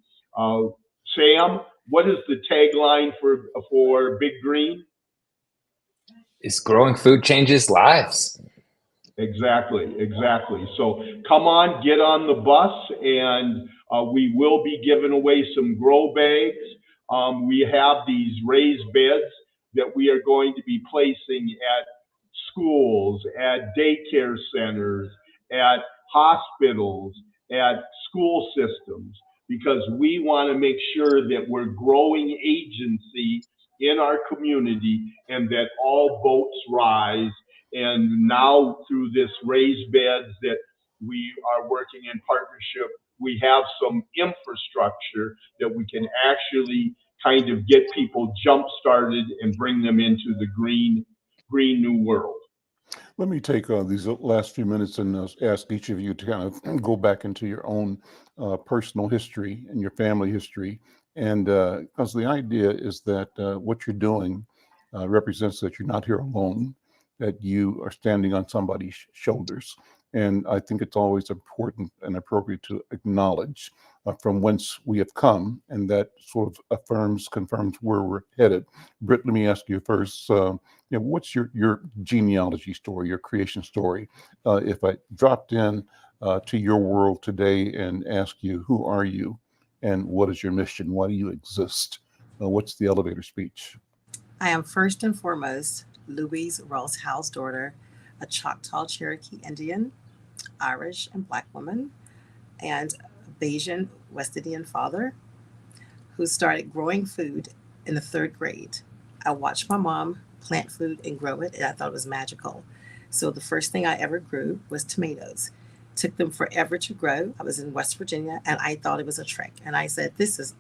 Sam, what is the tagline for Big Green? Is growing food changes lives. Exactly. So come on, get on the bus, and we will be giving away some grow bags. We have these raised beds that we are going to be placing at schools, at daycare centers, at hospitals, at school systems, because we want to make sure that we're growing agency in our community and that all boats rise. And now through this raised beds that we are working in partnership, we have some infrastructure that we can actually kind of get people jump started and bring them into the green new world. Let me take these last few minutes and ask each of you to kind of go back into your own personal history and your family history. And because the idea is that what you're doing represents that you're not here alone, that you are standing on somebody's shoulders. And I think it's always important and appropriate to acknowledge from whence we have come, and that sort of confirms where we're headed. Britt, let me ask you first, what's your genealogy story, your creation story? If I dropped in to your world today and asked you, who are you and what is your mission? Why do you exist? What's the elevator speech? I am first and foremost Louise Ross Howe's daughter, a Choctaw Cherokee Indian, Irish and Black woman, and a Bayesian West Indian father who started growing food in the 3rd grade. I watched my mom plant food and grow it, and I thought it was magical. So the first thing I ever grew was tomatoes. Took them forever to grow. I was in West Virginia, and I thought it was a trick. And I said, this is,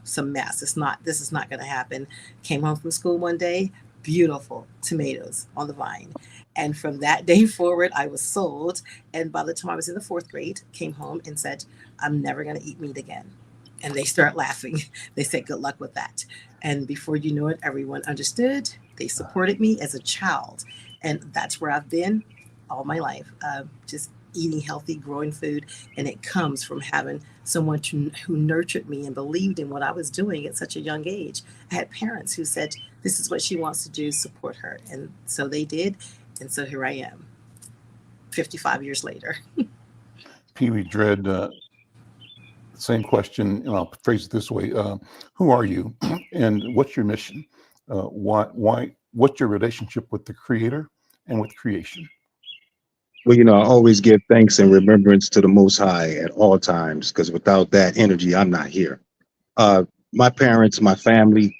some mess. This is not going to happen. Came home from school one day, beautiful tomatoes on the vine. And from that day forward, I was sold. And by the time I was in the 4th grade, came home and said, I'm never going to eat meat again. And they start laughing. They said, good luck with that. And before you know it, everyone understood. They supported me as a child. And that's where I've been all my life, just eating healthy, growing food. And it comes from having someone who nurtured me and believed in what I was doing at such a young age. I had parents who said, this is what she wants to do, support her. And so they did. And so here I am, 55 years later. Pee Wee Dread, same question, and I'll phrase it this way. Who are you and what's your mission? What's your relationship with the Creator and with creation? Well, I always give thanks and remembrance to the Most High at all times, because without that energy, I'm not here. Uh, my parents, my family,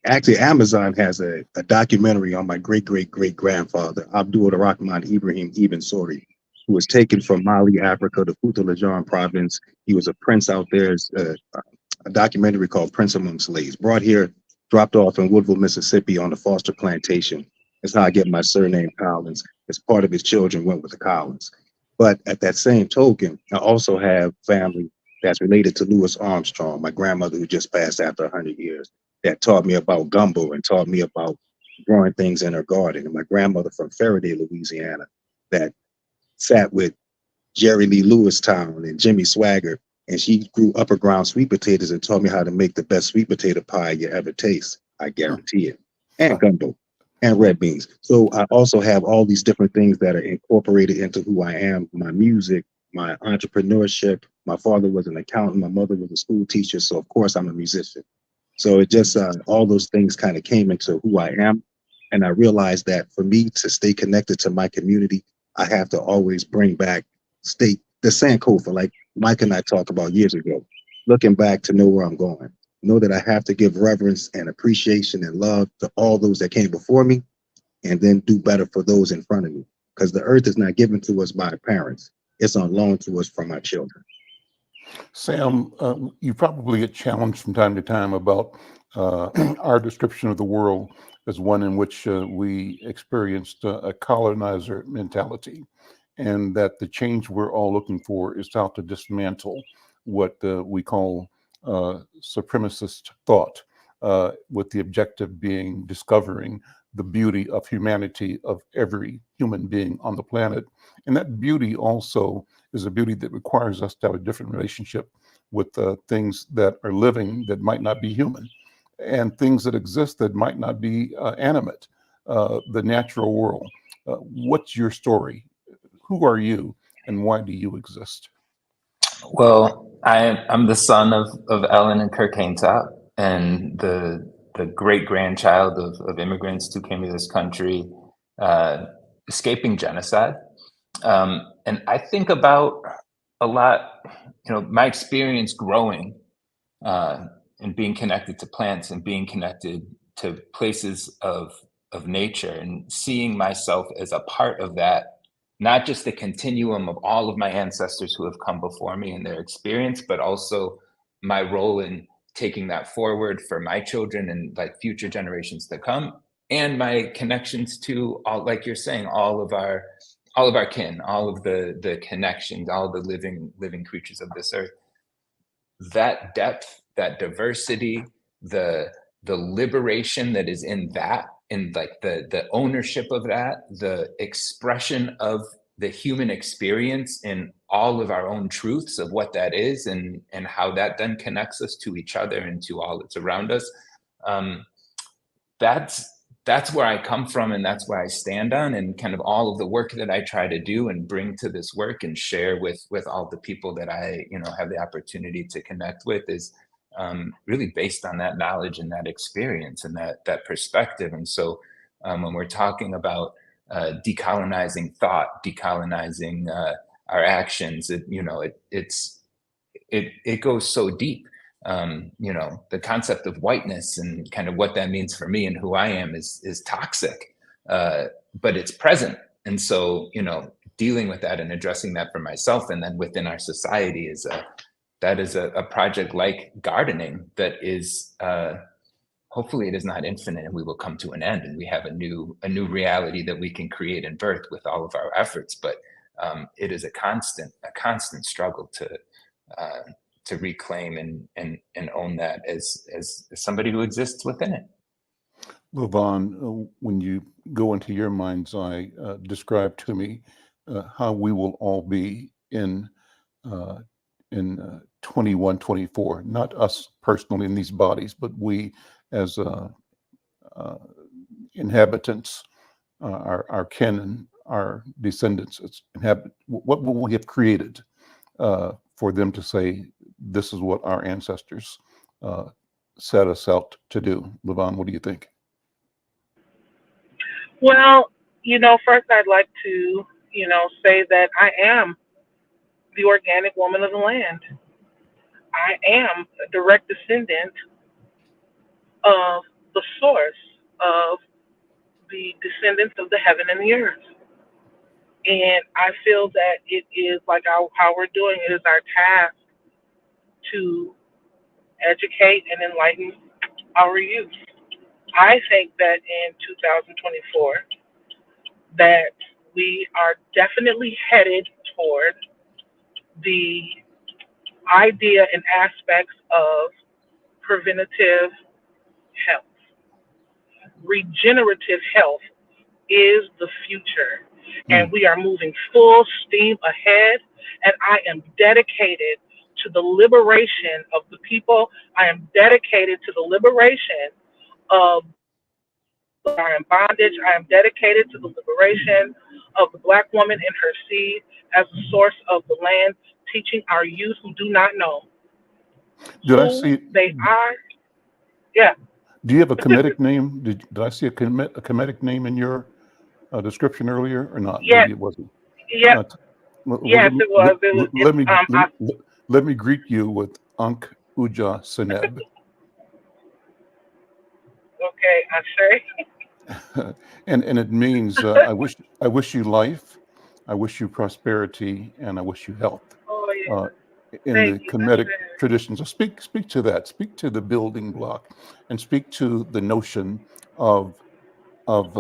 actually, Amazon has a documentary on my great great great grandfather, Abdul Rahman Ibrahim Ibn Sori, who was taken from Mali, Africa, to Fouta province. He was a prince out there. It's a documentary called Prince Among Slaves, brought here, dropped off in Woodville, Mississippi on the Foster Plantation. That's how I get my surname Collins, as part of his children went with the Collins. But at that same token, I also have family that's related to Louis Armstrong, my grandmother who just passed after 100 years, that taught me about gumbo and taught me about growing things in her garden. And my grandmother from Faraday, Louisiana, that sat with Jerry Lee Lewis Town and Jimmy Swagger, and she grew upper ground sweet potatoes and taught me how to make the best sweet potato pie you ever taste. I guarantee it. And gumbo and red beans. So I also have all these different things that are incorporated into who I am, my music, my entrepreneurship. My father was an accountant. My mother was a school teacher. So of course I'm a musician. So it just, all those things kind of came into who I am. And I realized that for me to stay connected to my community, I have to always bring back the Sankofa, like Mike and I talked about years ago, looking back to know where I'm going. Know that I have to give reverence and appreciation and love to all those that came before me, and then do better for those in front of me. Because the earth is not given to us by our parents. It's on loan to us from our children. Sam, you probably get challenged from time to time about our description of the world as one in which we experienced a colonizer mentality, and that the change we're all looking for is how to dismantle what we call supremacist thought, with the objective being discovering the beauty of humanity of every human being on the planet. And that beauty also is a beauty that requires us to have a different relationship with things that are living that might not be human, and things that exist that might not be animate, the natural world. What's your story? Who are you, and why do you exist? Well, I'm the son of Ellen and Kirk Haintop, and the great grandchild of immigrants who came to this country, escaping genocide. And I think about a lot, my experience growing and being connected to plants and being connected to places of nature, and seeing myself as a part of that, not just the continuum of all of my ancestors who have come before me and their experience, but also my role in taking that forward for my children and like future generations to come, and my connections to all, like you're saying, all of our kin, all of the connections, all the living creatures of this earth. That depth, that diversity, the liberation that is in that, and like the ownership of that, the expression of the human experience in all of our own truths of what that is, and how that then connects us to each other and to all that's around us. That's where I come from, and that's where I stand on, and kind of all of the work that I try to do and bring to this work and share with all the people that I have the opportunity to connect with is really based on that knowledge and that experience and that perspective. And so when we're talking about decolonizing thought, decolonizing our actions, it goes so deep. The concept of whiteness and kind of what that means for me and who I am is toxic, but it's present. And so, dealing with that and addressing that for myself and then within our society is a project like gardening that is, hopefully it is not infinite and we will come to an end and we have a new reality that we can create and birth with all of our efforts. But it is a constant struggle to reclaim and own that as somebody who exists within it. Levon, when you go into your mind's eye, describe to me how we will all be in 21, 24, not us personally in these bodies, but we as inhabitants, our kin and our descendants what will we have created for them to say, this is what our ancestors set us out to do? Levon, what do you think? Well, first I'd like to say that I am the organic woman of the land. I am a direct descendant of the source of the descendants of the heaven and the earth. And I feel that it is like how we're doing it is our task to educate and enlighten our youth. I think that in 2024 that we are definitely headed toward the idea and aspects of preventative health. Regenerative health is the future, and we are moving full steam ahead. And I am dedicated to the liberation of the people. I am dedicated to the liberation of those who are in bondage. I am dedicated to the liberation of the Black woman and her seed as the source of the land, teaching our youth who do not know Did I who see? they are. Yeah. Do you have a Kemetic name? Did I see a Kemetic name in your description earlier, or not? Yes. Maybe it wasn't. Yep. Well, Yes, it was. It was. let me greet you with Ankh Uja Seneb. Okay, I say. And it means I wish you life, I wish you prosperity, and I wish you health. Oh yeah. In Thank the you. Kemetic tradition. So speak to that. Speak to the building block, and speak to the notion of of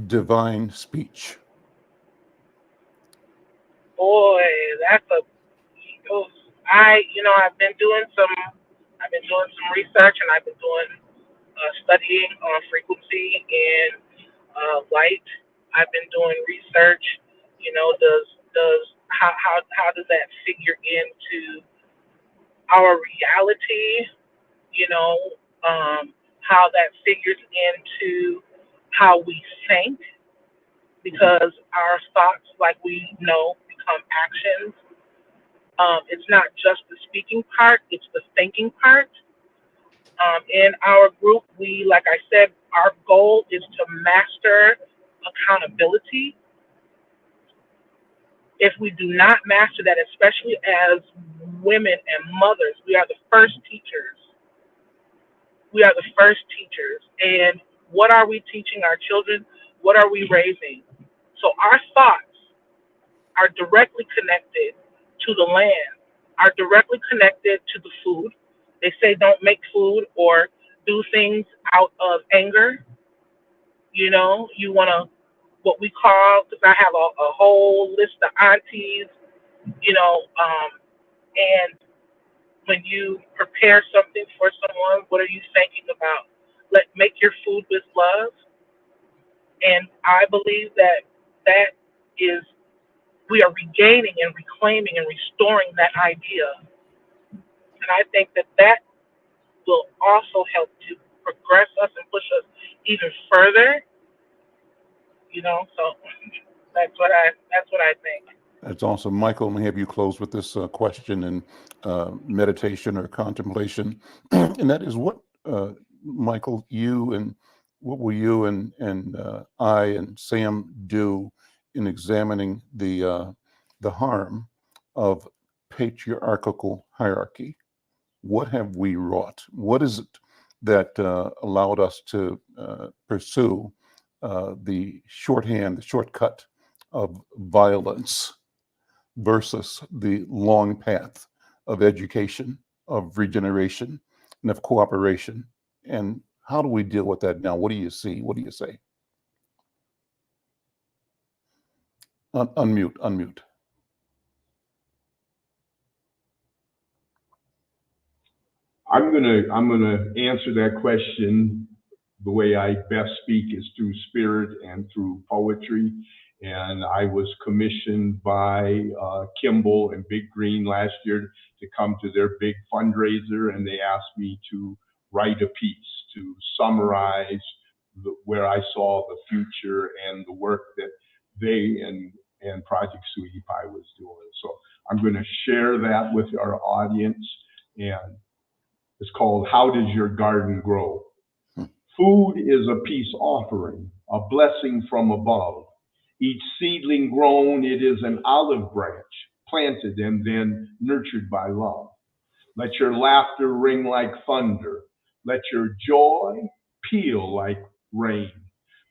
divine speech. Boy, that's a. Oh, I've been doing some research, and I've been doing studying on frequency and light. I've been doing research. Does how does that figure into our reality? You know, how that figures into how we think, because our thoughts, like we know, become actions. It's not just the speaking part; it's the thinking part. In our group, like I said, our goal is to master accountability. If we do not master that, especially as women and mothers, we are the first teachers. We are the first teachers. And what are we teaching our children? What are we raising? So our thoughts are directly connected to the land, are directly connected to the food. They say don't make food or do things out of anger. You want to, what we call, because I have a whole list of aunties, and when you prepare something for someone, what are you thinking about? Make your food with love. And I believe that that is, we are regaining and reclaiming and restoring that idea. And I think that that will also help to progress us and push us even further. So that's what I think. That's awesome. Michael, let me have you close with this question and meditation or contemplation. And that is what, Michael, what will you and I and Sam do in examining the harm of patriarchal hierarchy? What have we wrought? What is it that allowed us to pursue the shorthand, the shortcut of violence versus the long path of education, of regeneration, and of cooperation? And how do we deal with that now? What do you see? What do you say? Unmute. I'm gonna answer that question. The way I best speak is through spirit and through poetry. And I was commissioned by Kimball and Big Green last year to come to their big fundraiser, and they asked me to write a piece to summarize where I saw the future and the work that they and Project Sweetie Pie was doing. So I'm going to share that with our audience, and it's called "How Does Your Garden Grow?" Food is a peace offering, a blessing from above. Each seedling grown, it is an olive branch, planted and then nurtured by love. Let your laughter ring like thunder. Let your joy peel like rain.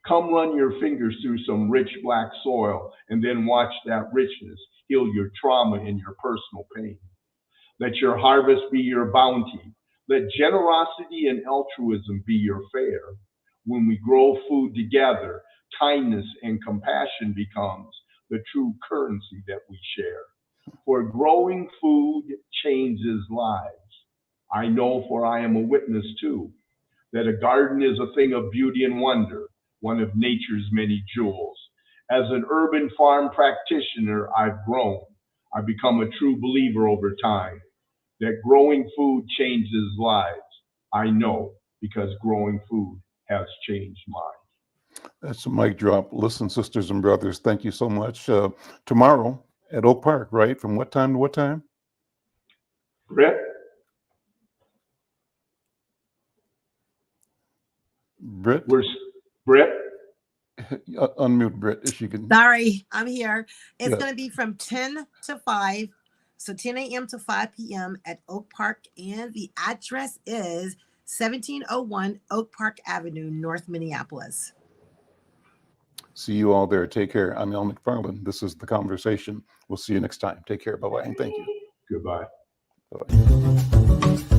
Come run your fingers through some rich black soil and then watch that richness heal your trauma and your personal pain. Let your harvest be your bounty. Let generosity and altruism be your fare. When we grow food together, kindness and compassion becomes the true currency that we share. For growing food changes lives. I know, for I am a witness too, that a garden is a thing of beauty and wonder, one of nature's many jewels. As an urban farm practitioner, I've grown. I've become a true believer over time that growing food changes lives. I know, because growing food has changed mine. That's a mic drop. Listen, sisters and brothers, thank you so much. Tomorrow at Oak Park, right? From what time to what time? Brett? Britt? Where's Brett? Unmute Britt if she can. Sorry, I'm here. It's Yeah. going to be from 10 to 5. So 10 a.m. to 5 p.m. at Oak Park. And the address is 1701 Oak Park Avenue, North Minneapolis. See you all there. Take care. I'm Al McFarlane. This is The Conversation. We'll see you next time. Take care. Bye-bye. And thank you. Goodbye. Bye-bye.